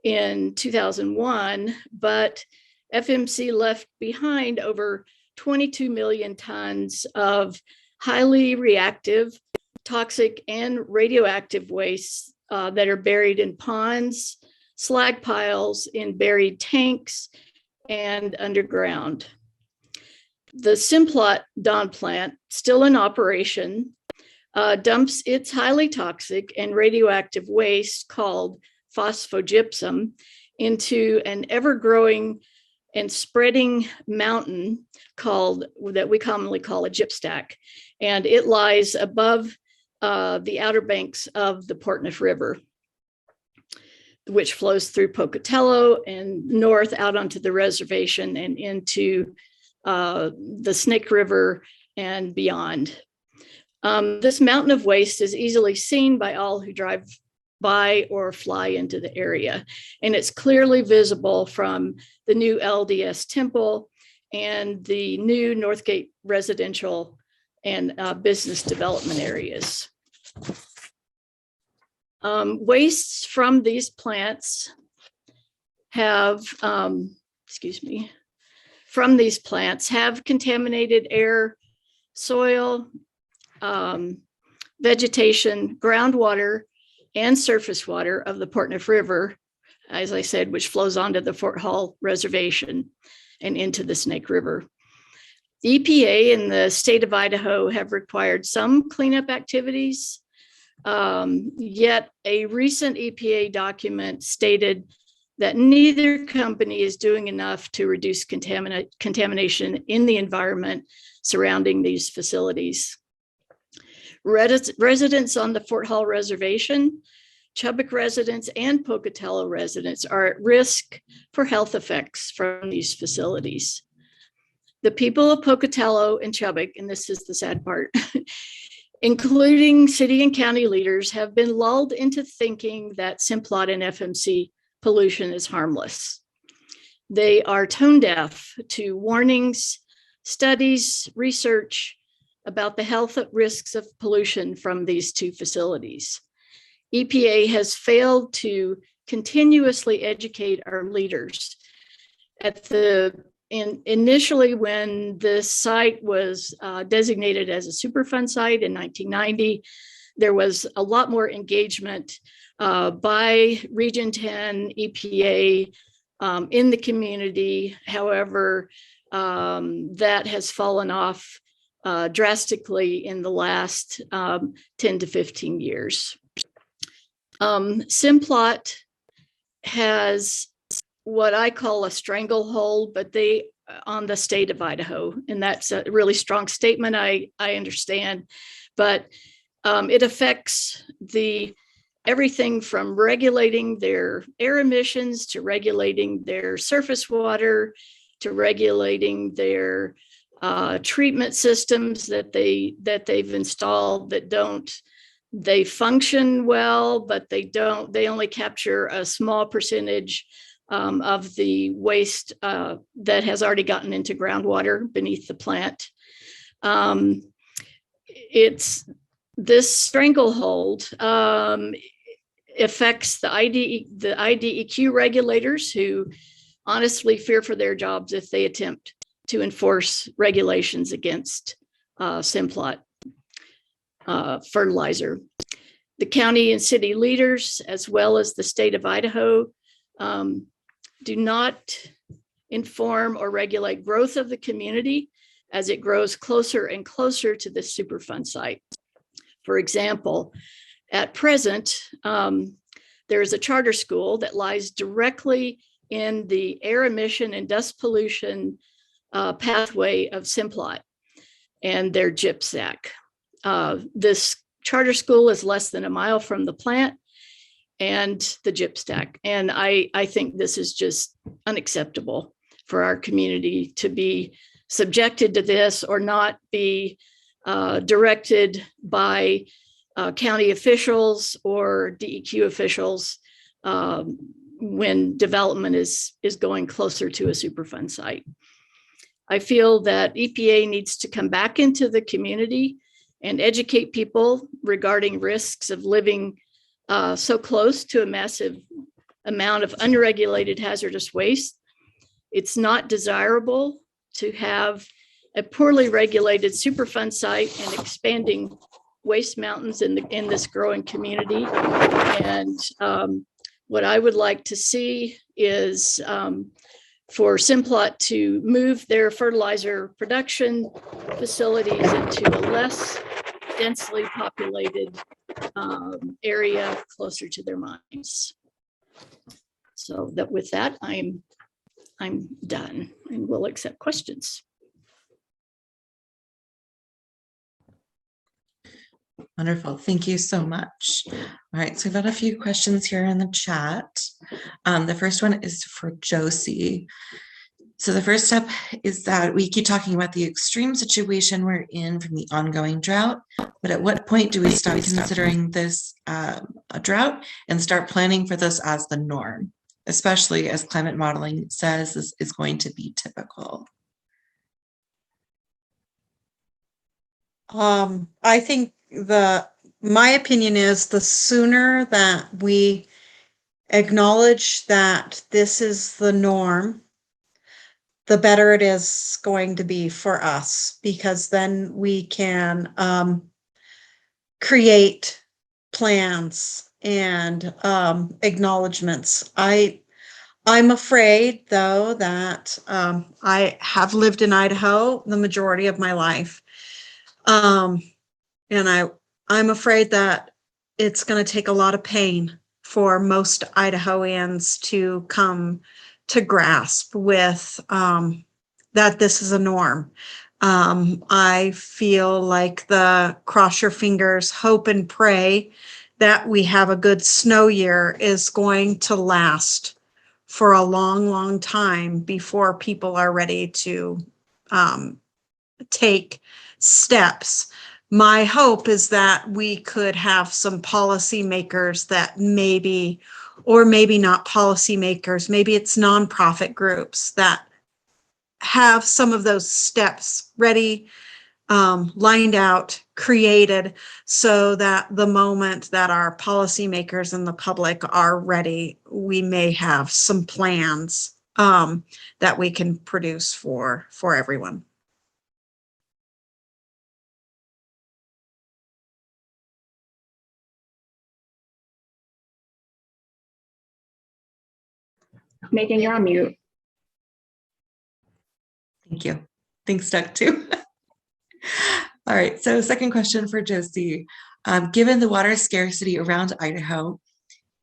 in 2001, but FMC left behind over 22 million tons of highly reactive, toxic, and radioactive wastes that are buried in ponds, slag piles, in buried tanks, and underground. The Simplot Don plant, still in operation, dumps its highly toxic and radioactive waste called phosphogypsum into an ever-growing and spreading mountain that we commonly call a gypstack, and it lies above the outer banks of the Portnet River, which flows through Pocatello and north out onto the reservation and into the Snake River and beyond. This mountain of waste is easily seen by all who drive by or fly into the area, and it's clearly visible from the new LDS temple and the new Northgate residential and business development areas. Wastes from these plants have, contaminated air, soil, vegetation, groundwater, and surface water of the Portnet River, as I said, which flows onto the Fort Hall Reservation and into the Snake River. The EPA and the state of Idaho have required some cleanup activities, yet a recent EPA document stated that neither company is doing enough to reduce contamination in the environment surrounding these facilities. Residents on the Fort Hall Reservation, Chubbuck residents, and Pocatello residents are at risk for health effects from these facilities. The people of Pocatello and Chubbuck, and this is the sad part, including city and county leaders, have been lulled into thinking that Simplot and FMC pollution is harmless. They are tone deaf to warnings, studies, research about the health risks of pollution from these two facilities. EPA has failed to continuously educate our leaders. Initially, when this site was designated as a Superfund site in 1990, there was a lot more engagement by Region 10, EPA, in the community. However, that has fallen off drastically in the last 10 to 15 years. Simplot has what I call a stranglehold, but on the state of Idaho, and that's a really strong statement, I understand, but it affects everything from regulating their air emissions to regulating their surface water to regulating their treatment systems that they've installed they function well, but they only capture a small percentage of the waste that has already gotten into groundwater beneath the plant. This stranglehold affects the IDEQ regulators, who honestly fear for their jobs if they attempt to enforce regulations against Simplot fertilizer. The county and city leaders, as well as the state of Idaho, do not inform or regulate growth of the community as it grows closer and closer to the Superfund site. For example, at present, there is a charter school that lies directly in the air emission and dust pollution pathway of Simplot and their gypsac. This charter school is less than a mile from the plant and the gypsac. And I think this is just unacceptable for our community to be subjected to this or not be directed by county officials or DEQ officials when development is going closer to a Superfund site. I feel that EPA needs to come back into the community and educate people regarding risks of living so close to a massive amount of unregulated hazardous waste. It's not desirable to have a poorly regulated Superfund site and expanding waste mountains in this growing community. And what I would like to see is for Simplot to move their fertilizer production facilities into a less densely populated area closer to their mines. So that with that, I'm done and will accept questions. Wonderful. Thank you so much. All right, so we've got a few questions here in the chat. The first one is for Josie. So the first step is that we keep talking about the extreme situation we're in from the ongoing drought, but at what point do we stop considering this a drought and start planning for this as the norm, especially as climate modeling says this is going to be typical? I think my opinion is the sooner that we acknowledge that this is the norm, the better it is going to be for us, because then we can create plans and acknowledgements. I'm afraid, though, that I have lived in Idaho the majority of my life. And I'm afraid that it's going to take a lot of pain for most Idahoans to come to grasp with that this is a norm. I feel like the cross your fingers, hope and pray that we have a good snow year is going to last for a long, long time before people are ready to take steps. My hope is that we could have some policymakers that maybe, or maybe not policymakers, maybe it's nonprofit groups that have some of those steps ready lined out, created, so that the moment that our policymakers and the public are ready, we may have some plans that we can produce for everyone. Megan, you're on mute. Thank you. Thanks, Doug, too. All right, so second question for Josie. Given the water scarcity around Idaho,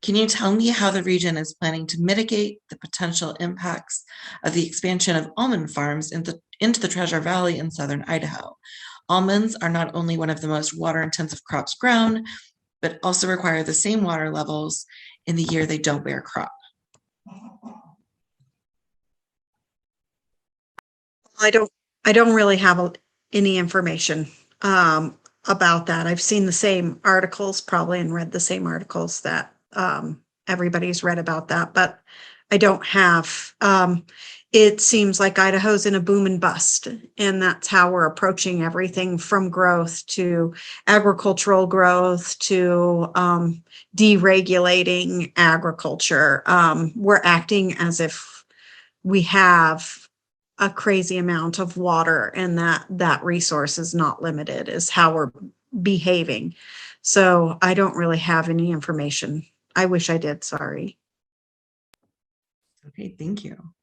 can you tell me how the region is planning to mitigate the potential impacts of the expansion of almond farms into the Treasure Valley in southern Idaho? Almonds are not only one of the most water-intensive crops grown, but also require the same water levels in the year they don't bear crop. I don't really have any information about that. I've seen the same articles, probably, and read the same articles that everybody's read about that, but I don't have. It seems like Idaho's in a boom and bust, and that's how we're approaching everything from growth to agricultural growth to deregulating agriculture. We're acting as if we have a crazy amount of water, and that resource is not limited, is how we're behaving. So I don't really have any information. I wish I did, sorry. Okay, thank you. All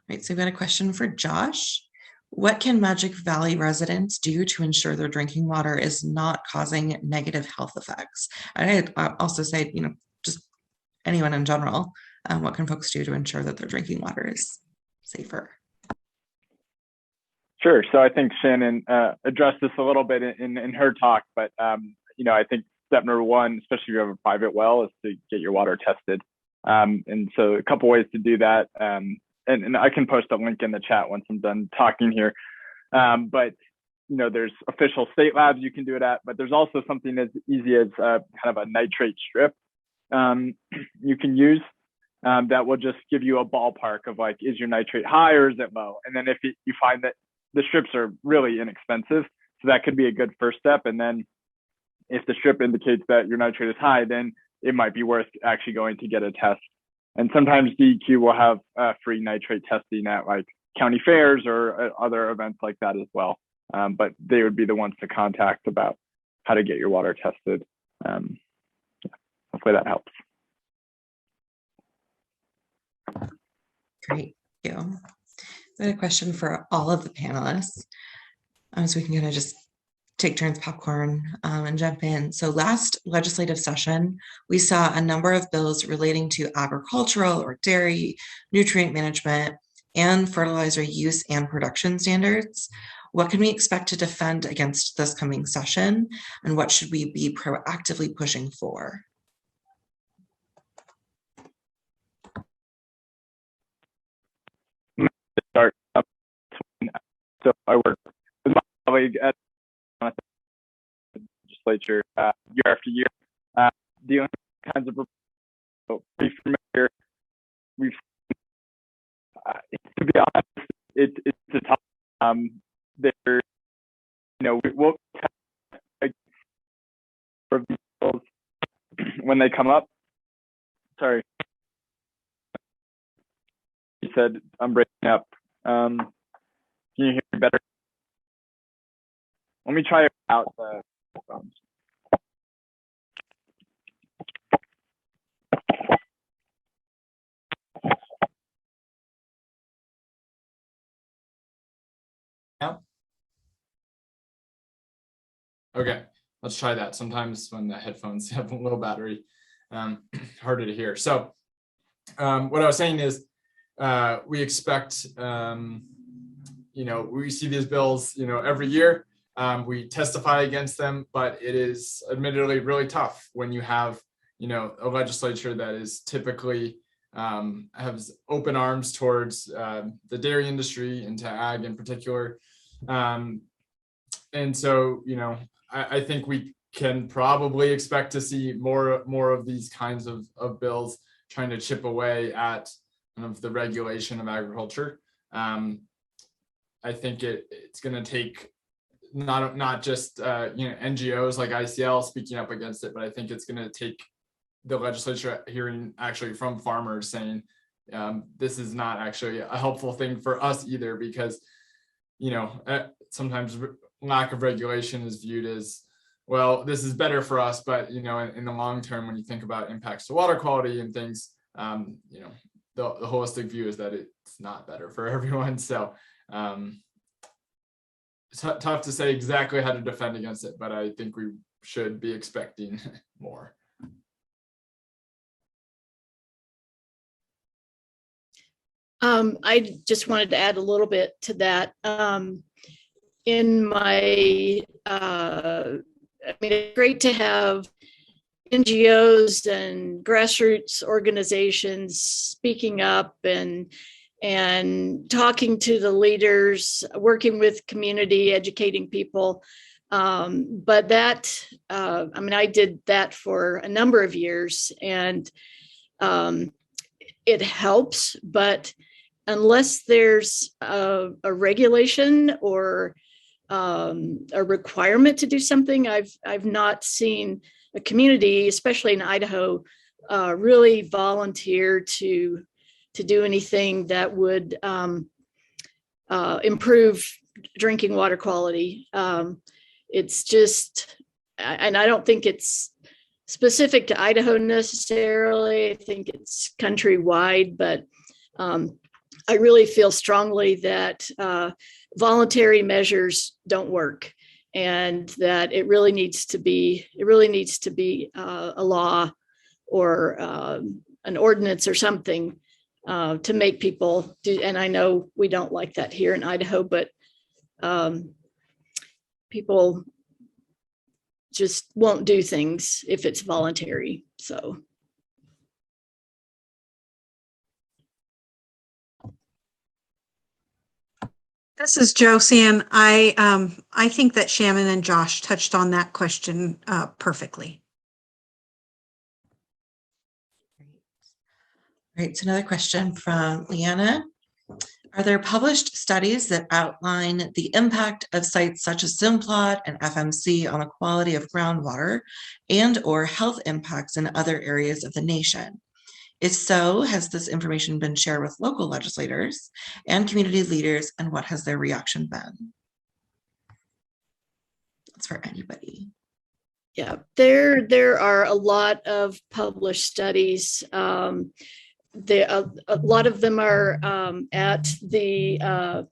right, so we've got a question for Josh. What can Magic Valley residents do to ensure their drinking water is not causing negative health effects? And I'd also say, just anyone in general, what can folks do to ensure that their drinking water is safer? Sure. So I think Shannon addressed this a little bit in her talk, but I think step number one, especially if you have a private well, is to get your water tested. And so a couple ways to do that. And I can post a link in the chat once I'm done talking here. But there's official state labs you can do it at, but there's also something as easy as kind of a nitrate strip you can use. That will just give you a ballpark of like, is your nitrate high or is it low? And then if you find that the strips are really inexpensive, so that could be a good first step. And then if the strip indicates that your nitrate is high, then it might be worth actually going to get a test. And sometimes DEQ will have free nitrate testing at like county fairs or other events like that as well. But they would be the ones to contact about how to get your water tested. Hopefully that helps. Great, thank you. I have a question for all of the panelists, so we can kind of just take turns popcorn and jump in. So last legislative session, we saw a number of bills relating to agricultural or dairy, nutrient management, and fertilizer use and production standards. What can we expect to defend against this coming session, and what should we be proactively pushing for? Start up. So I work with my colleague at the legislature year after year, dealing with kinds of pretty familiar. We've to be honest, it's a tough. There, we'll when they come up. Sorry, you said I'm breaking up. Can you hear me better? Let me try out the phones. Okay, let's try that. Sometimes when the headphones have a little battery, harder to hear. So what I was saying is we expect, we see these bills, every year. We testify against them, but it is admittedly really tough when you have, a legislature that is typically has open arms towards the dairy industry and to ag in particular. And so, I think we can probably expect to see more of these kinds of bills trying to chip away at kind of the regulation of agriculture. I think it's going to take not just NGOs like ICL speaking up against it, but I think it's going to take the legislature hearing actually from farmers saying this is not actually a helpful thing for us either, because sometimes lack of regulation is viewed as, well, this is better for us, but in the long term, when you think about impacts to water quality and things, the holistic view is that it's not better for everyone. So it's tough to say exactly how to defend against it, but I think we should be expecting more. I just wanted to add a little bit to that. In my, it's great to have NGOs and grassroots organizations speaking up and talking to the leaders, working with community, educating people. But that, I did that for a number of years, and it helps, but unless there's a regulation or a requirement to do something, I've not seen a community, especially in Idaho, really volunteer to do anything that would improve drinking water quality. It's just, and I don't think it's specific to Idaho necessarily. I think it's countrywide, but I really feel strongly that voluntary measures don't work, and that it really needs to be a law or an ordinance or something to make people do. And I know we don't like that here in Idaho, but people just won't do things if it's voluntary. So. This is Josie, and I think that Shannon and Josh touched on that question perfectly. Great. So another question from Leanna. Are there published studies that outline the impact of sites such as Simplot and FMC on the quality of groundwater and/or health impacts in other areas of the nation? If so, has this information been shared with local legislators and community leaders, and what has their reaction been? That's for anybody. Yeah, there are a lot of published studies. A lot of them are at the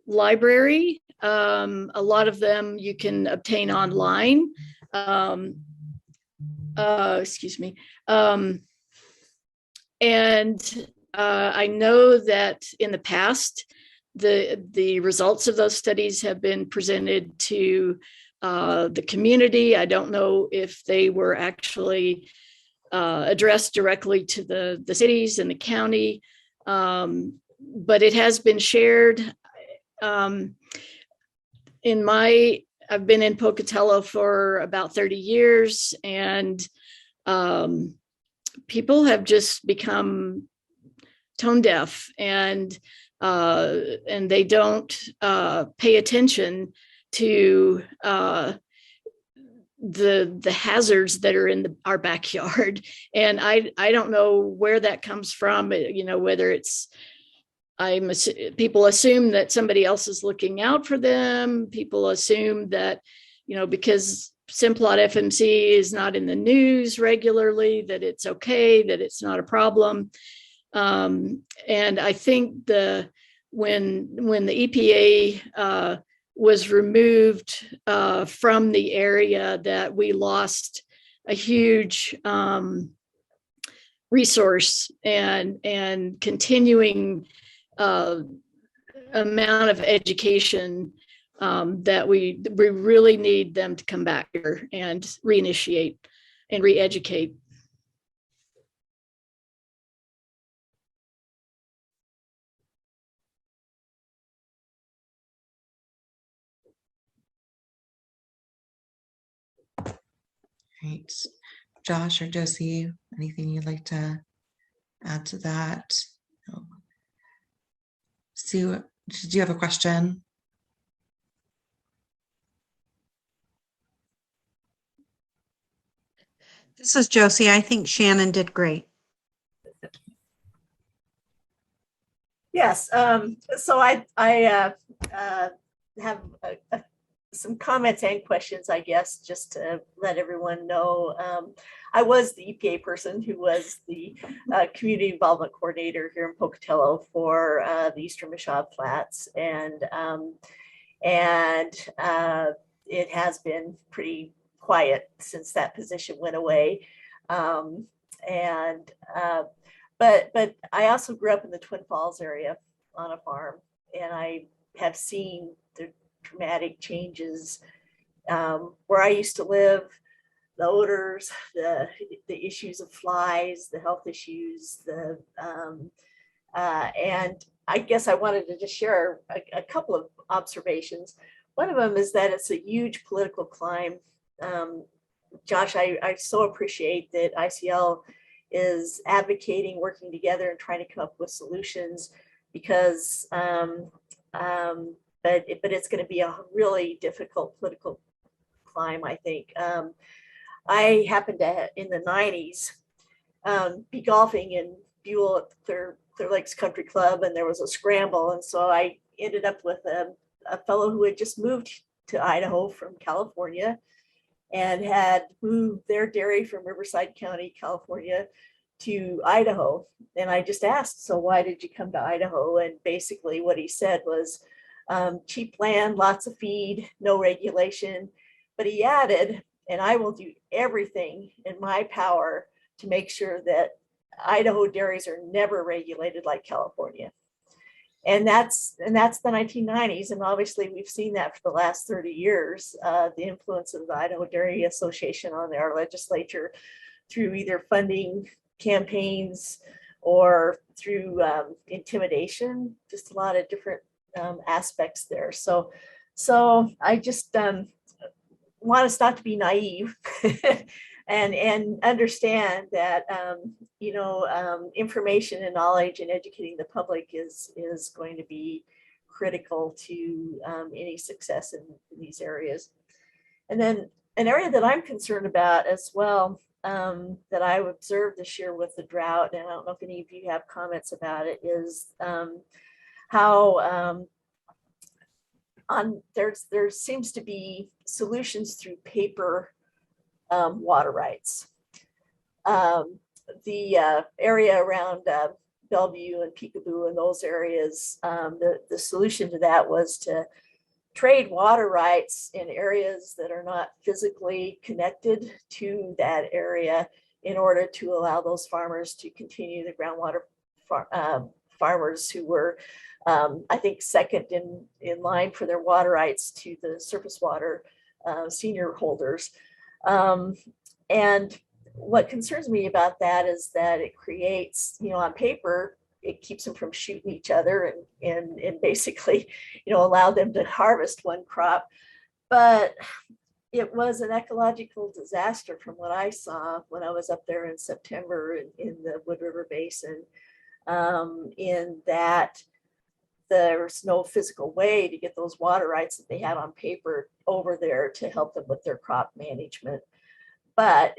library. A lot of them you can obtain online. Excuse me. And I know that in the past, the results of those studies have been presented to the community. I don't know if they were actually addressed directly to the cities and the county, but it has been shared. I've been in Pocatello for about 30 years, and people have just become tone deaf, and they don't pay attention to the hazards that are in our backyard. And I don't know where that comes from, whether it's, people assume that somebody else is looking out for them. People assume that, because Simplot FMC is not in the news regularly, that it's okay, that it's not a problem. And I think when the EPA was removed from the area, that we lost a huge resource and continuing amount of education that we really need them to come back here and reinitiate and re-educate. Great. Josh or Josie, anything you'd like to add to that? No. Sue, did you have a question? This is Josie. I think Shannon did great. Yes. So I have some comments and questions, I guess, just to let everyone know. I was the EPA person who was the community involvement coordinator here in Pocatello for the Eastern Michaud Flats, and it has been pretty quiet since that position went away. But I also grew up in the Twin Falls area on a farm, and I have seen the dramatic changes where I used to live, the odors, the issues of flies, the health issues, and I guess I wanted to just share a couple of observations. One of them is that it's a huge political climb. Josh, I so appreciate that ICL is advocating, working together, and trying to come up with solutions, because but it's going to be a really difficult political climb, I think. I happened to, in the 90s, be golfing in Buell at Clear Lakes Country Club, and there was a scramble, and so I ended up with a fellow who had just moved to Idaho from California, and had moved their dairy from Riverside County, California, to Idaho. And I just asked, so why did you come to Idaho? And basically what he said was cheap land, lots of feed, no regulation. But he added, and I will do everything in my power to make sure that Idaho dairies are never regulated like California. And that's the 1990s. And obviously we've seen that for the last 30 years, the influence of the Idaho Dairy Association on our legislature through either funding campaigns or through intimidation, just a lot of different aspects there. So I just want us not to be naive and understand that information and knowledge and educating the public is going to be critical to any success in these areas. And then an area that I'm concerned about as well, that I observed this year with the drought, and I don't know if any of you have comments about it, is how there seems to be solutions through paper water rights. The area around Bellevue and Peekaboo and those areas, the solution to that was to trade water rights in areas that are not physically connected to that area in order to allow those farmers to continue, the groundwater farmers who were, I think, second in line for their water rights to the surface water senior holders. And what concerns me about that is that it creates, on paper, it keeps them from shooting each other and basically, allow them to harvest one crop. But it was an ecological disaster from what I saw when I was up there in September in the Wood River Basin, in that there's no physical way to get those water rights that they had on paper over there to help them with their crop management. But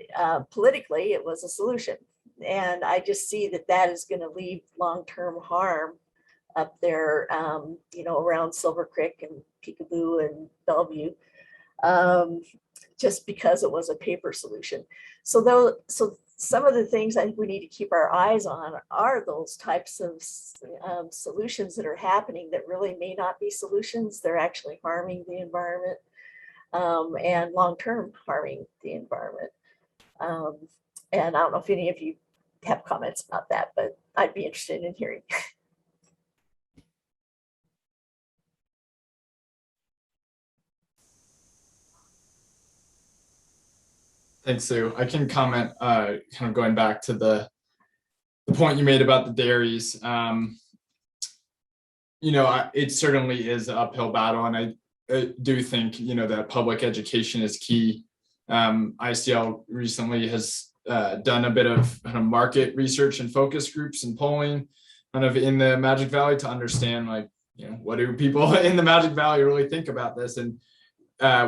politically, it was a solution. And I just see that is going to leave long-term harm up there, around Silver Creek and Peekaboo and Bellevue, just because it was a paper solution. So some of the things I think we need to keep our eyes on are those types of solutions that are happening that really may not be solutions. They're actually harming the environment, and long-term harming the environment. And I don't know if any of you have comments about that, but I'd be interested in hearing. Thanks, Sue. I can comment, kind of going back to the point you made about the dairies. It certainly is an uphill battle, and I do think, that public education is key. ICL recently has done a bit of kind of market research and focus groups and polling kind of in the Magic Valley to understand, what do people in the Magic Valley really think about this? And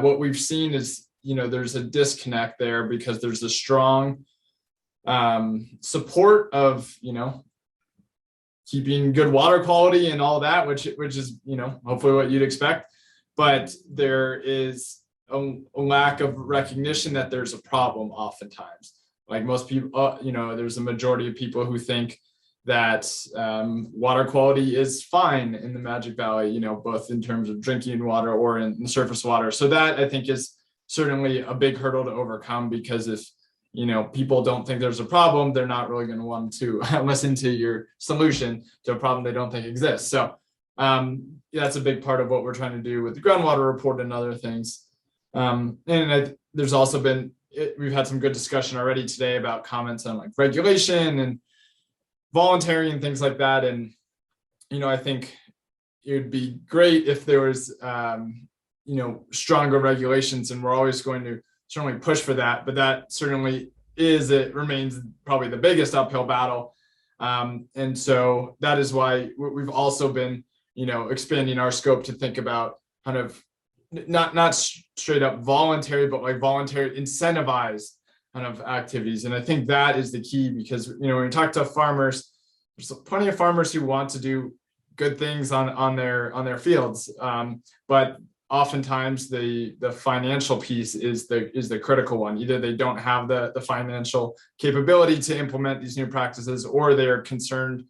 what we've seen is there's a disconnect there because there's a strong support of, keeping good water quality and all that, which is, hopefully what you'd expect. But there is a lack of recognition that there's a problem oftentimes. Like most people, there's a majority of people who think that water quality is fine in the Magic Valley, both in terms of drinking water or in surface water. So that, I think, is certainly a big hurdle to overcome, because if people don't think there's a problem, they're not really going to want to listen to your solution to a problem they don't think exists. So that's a big part of what we're trying to do with the Groundwater Report and other things. There's also been, we've had some good discussion already today about comments on like regulation and voluntary and things like that. And, I think it would be great if there was, stronger regulations, and we're always going to certainly push for that, but that certainly it remains probably the biggest uphill battle. And so that is why we've also been, expanding our scope to think about kind of not straight up voluntary, but like voluntary incentivized kind of activities. And I think that is the key, because, when we talk to farmers, there's plenty of farmers who want to do good things on their fields. But oftentimes the financial piece is the critical one. Either they don't have the financial capability to implement these new practices, or they're concerned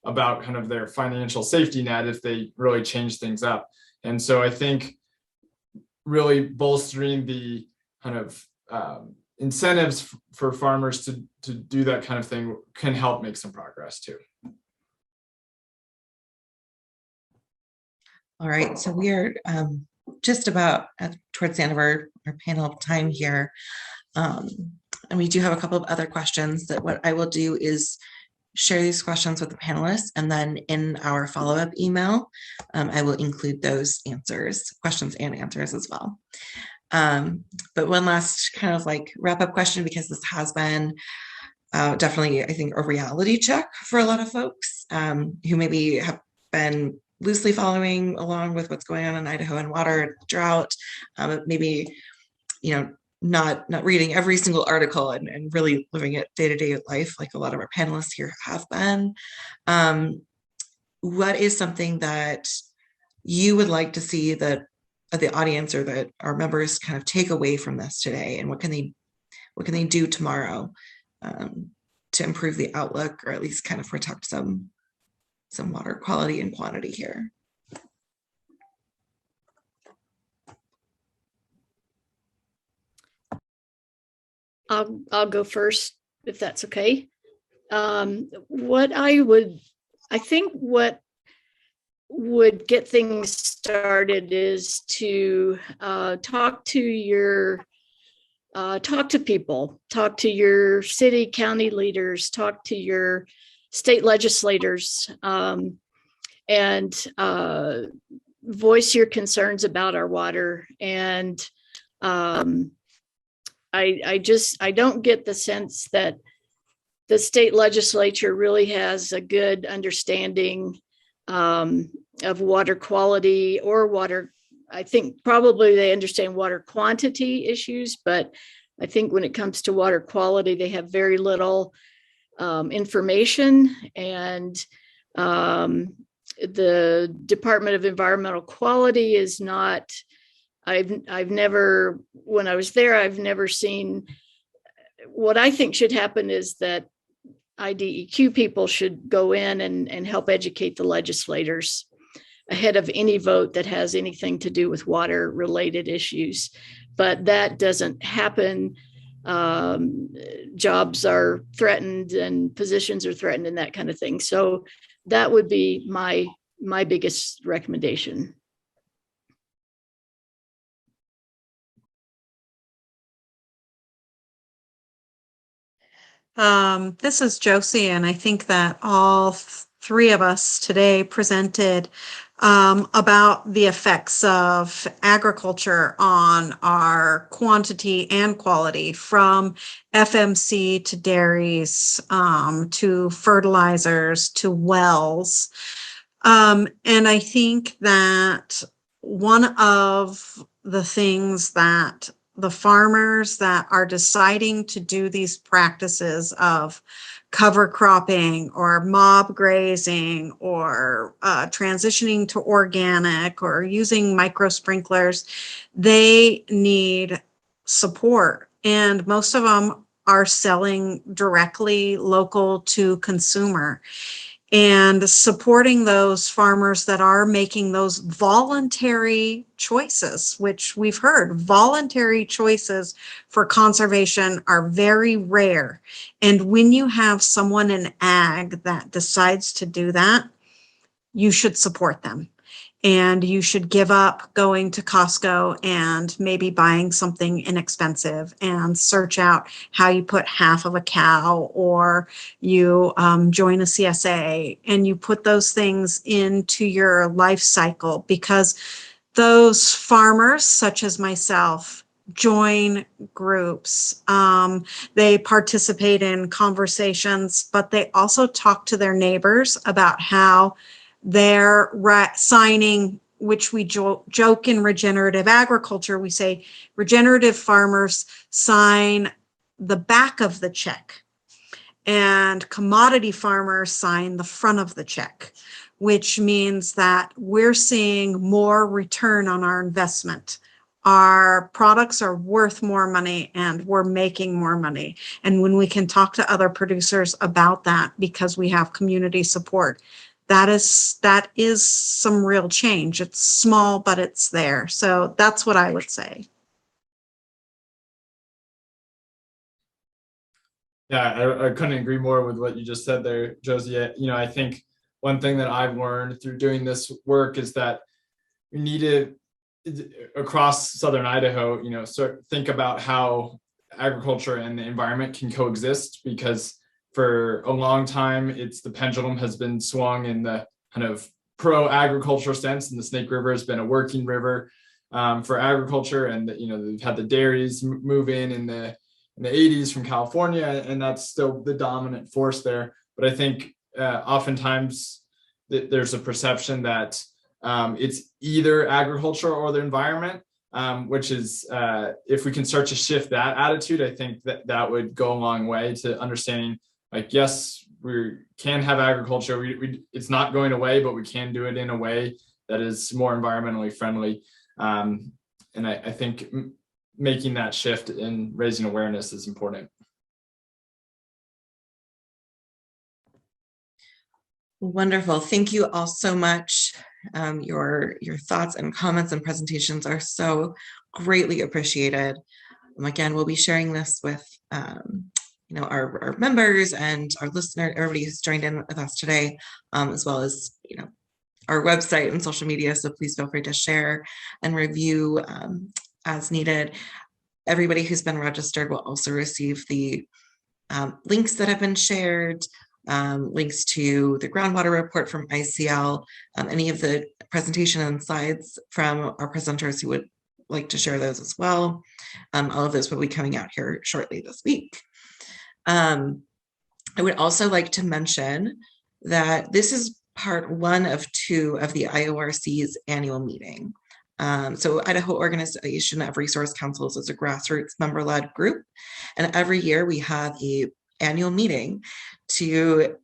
about kind of their financial safety net if they really change things up. And so I think really bolstering the kind of incentives for farmers to do that kind of thing can help make some progress too. All right, so we are just about towards the end of our panel time here. And we do have a couple of other questions that what I will do is share these questions with the panelists, and then in our follow-up email, I will include those questions and answers as well. But one last kind of like wrap-up question, because this has been definitely, I think, a reality check for a lot of folks who maybe have been loosely following along with what's going on in Idaho and water drought, maybe, not reading every single article and really living it day-to-day life like a lot of our panelists here have been. What is something that you would like to see that the audience or that our members kind of take away from this today, and what can they do tomorrow to improve the outlook, or at least kind of protect some water quality and quantity here? I'll go first, if that's okay. What would get things started is to talk to people, talk to your city, county leaders, talk to your state legislators, and voice your concerns about our water. And I don't get the sense that the state legislature really has a good understanding of water quality or water. I think probably they understand water quantity issues, but I think when it comes to water quality, they have very little information. And the Department of Environmental Quality is not, I've never, when I was there, I've never seen. What I think should happen is that IDEQ people should go in and help educate the legislators ahead of any vote that has anything to do with water related issues. But that doesn't happen. Jobs are threatened and positions are threatened and that kind of thing. So that would be my biggest recommendation. This is Josie, and I think that all three of us today presented about the effects of agriculture on our quantity and quality, from FMC to dairies, to fertilizers, to wells. And I think that one of the things that the farmers that are deciding to do these practices of cover cropping or mob grazing or transitioning to organic or using micro sprinklers, they need support. And most of them are selling directly local to consumer. And supporting those farmers that are making those voluntary choices, which we've heard, voluntary choices for conservation are very rare. And when you have someone in ag that decides to do that, you should support them. And you should give up going to Costco and maybe buying something inexpensive and search out how you put half of a cow, or you join a CSA and you put those things into your life cycle, because those farmers, such as myself, join groups. They participate in conversations, but they also talk to their neighbors about how they're signing, which we joke in regenerative agriculture, we say regenerative farmers sign the back of the check and commodity farmers sign the front of the check, which means that we're seeing more return on our investment. Our products are worth more money and we're making more money. And when we can talk to other producers about that because we have community support, that is some real change. It's small, but it's there. So that's what I would say. Yeah, I couldn't agree more with what you just said there, Josie. I think one thing that I've learned through doing this work is that we need to, across Southern Idaho, think about how agriculture and the environment can coexist, because for a long time, the pendulum has been swung in the kind of pro-agriculture sense, and the Snake River has been a working river for agriculture, and they've had the dairies move in the 80s from California, and that's still the dominant force there. But I think oftentimes there's a perception that it's either agriculture or the environment, which is if we can start to shift that attitude, I think that would go a long way to understanding, like, yes, we can have agriculture. It's not going away, but we can do it in a way that is more environmentally friendly. And I think making that shift and raising awareness is important. Wonderful. Thank you all so much. Your thoughts and comments and presentations are so greatly appreciated. Again, we'll be sharing this with our members and our listeners, everybody who's joined in with us today, as well as our website and social media. So please feel free to share and review as needed. Everybody who's been registered will also receive the links that have been shared, links to the Groundwater Report from ICL, any of the presentation and slides from our presenters who would like to share those as well. All of those will be coming out here shortly this week. I would also like to mention that this is part 1 of 2 of the IORC's annual meeting. So Idaho Organization of Resource Councils is a grassroots member-led group, and every year we have an annual meeting to,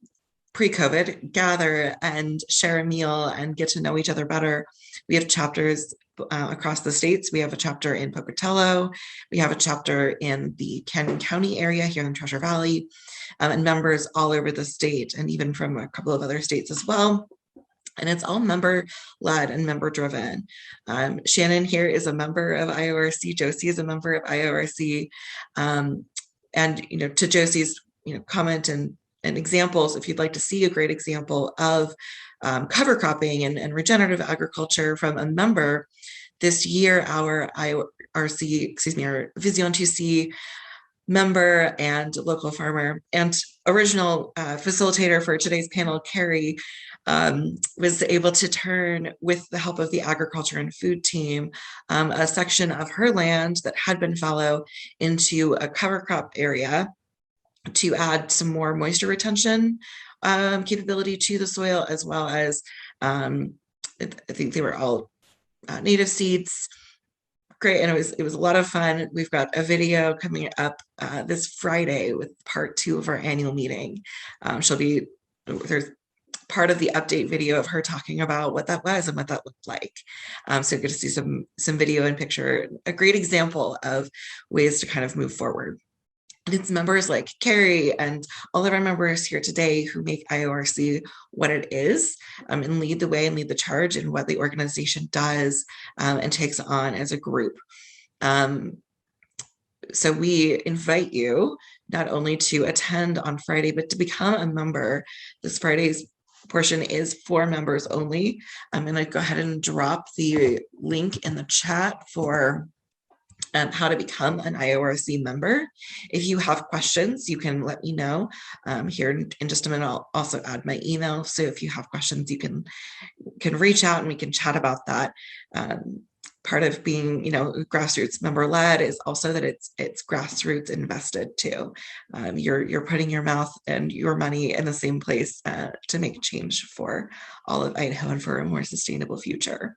pre-COVID, gather and share a meal and get to know each other better. We have chapters across the states. We have a chapter in Pocatello. We have a chapter in the Canyon County area here in Treasure Valley, and members all over the state, and even from a couple of other states as well. And it's all member-led and member-driven. Shannon here is a member of IORC. Josie is a member of IORC. And to Josie's comment and examples, if you'd like to see a great example of cover cropping and regenerative agriculture from a member, this year our IORC, our Vision 2C member and local farmer and original facilitator for today's panel, Carrie, was able to turn, with the help of the agriculture and food team, a section of her land that had been fallow into a cover crop area to add some more moisture retention capability to the soil, as well as I think they were all native seeds, Great, and it was a lot of fun. We've got a video coming up this Friday with part 2 of our annual meeting. There's part of the update video of her talking about what that was and what that looked like. So you get to see some video and picture, a great example of ways to kind of move forward. And it's members like Carrie and all of our members here today who make IORC what it is, and lead the way and lead the charge in what the organization does and takes on as a group. So we invite you not only to attend on Friday, but to become a member. This Friday's portion is for members only. I'm going to go ahead and drop the link in the chat for how to become an IORC member. If you have questions, you can let me know here in just a minute. I'll also add my email. So if you have questions, you can reach out and we can chat about that. Part of being, grassroots member led is also that it's grassroots invested too. You're putting your mouth and your money in the same place to make change for all of Idaho and for a more sustainable future.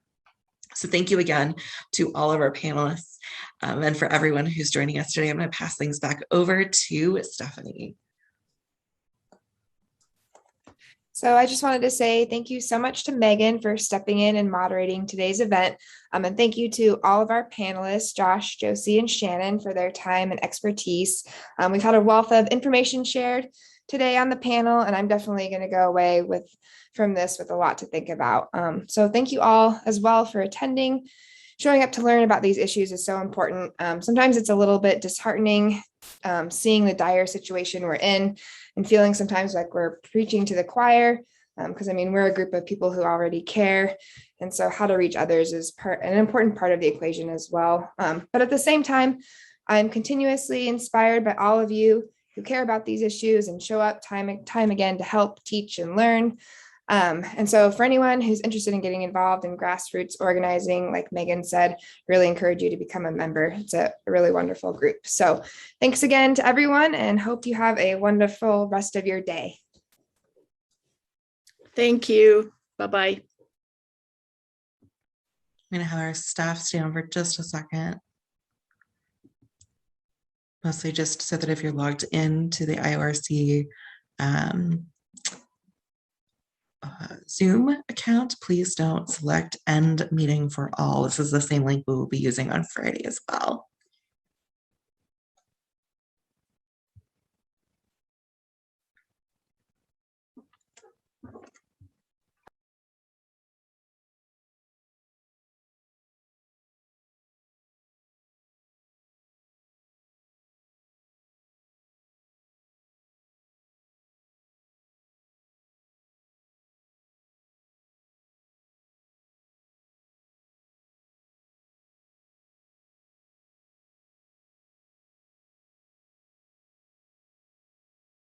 So thank you again to all of our panelists and for everyone who's joining us today. I'm going to pass things back over to Stephanie. So I just wanted to say thank you so much to Megan for stepping in and moderating today's event. And thank you to all of our panelists, Josh, Josie, and Shannon, for their time and expertise. We've had a wealth of information shared today on the panel, and I'm definitely going to go away from this with a lot to think about. So thank you all as well for attending. Showing up to learn about these issues is so important. Sometimes it's a little bit disheartening seeing the dire situation we're in and feeling sometimes like we're preaching to the choir, because we're a group of people who already care. And so how to reach others is an important part of the equation as well. But at the same time, I'm continuously inspired by all of you who care about these issues and show up time and time again to help teach and learn. And so for anyone who's interested in getting involved in grassroots organizing, like Megan said, really encourage you to become a member. It's a really wonderful group. So thanks again to everyone and hope you have a wonderful rest of your day. Thank you. Bye-bye. I'm going to have our staff stay on for just a second. Mostly just so that if you're logged into the IORC Zoom account, please don't select end meeting for all. This is the same link we will be using on Friday as well.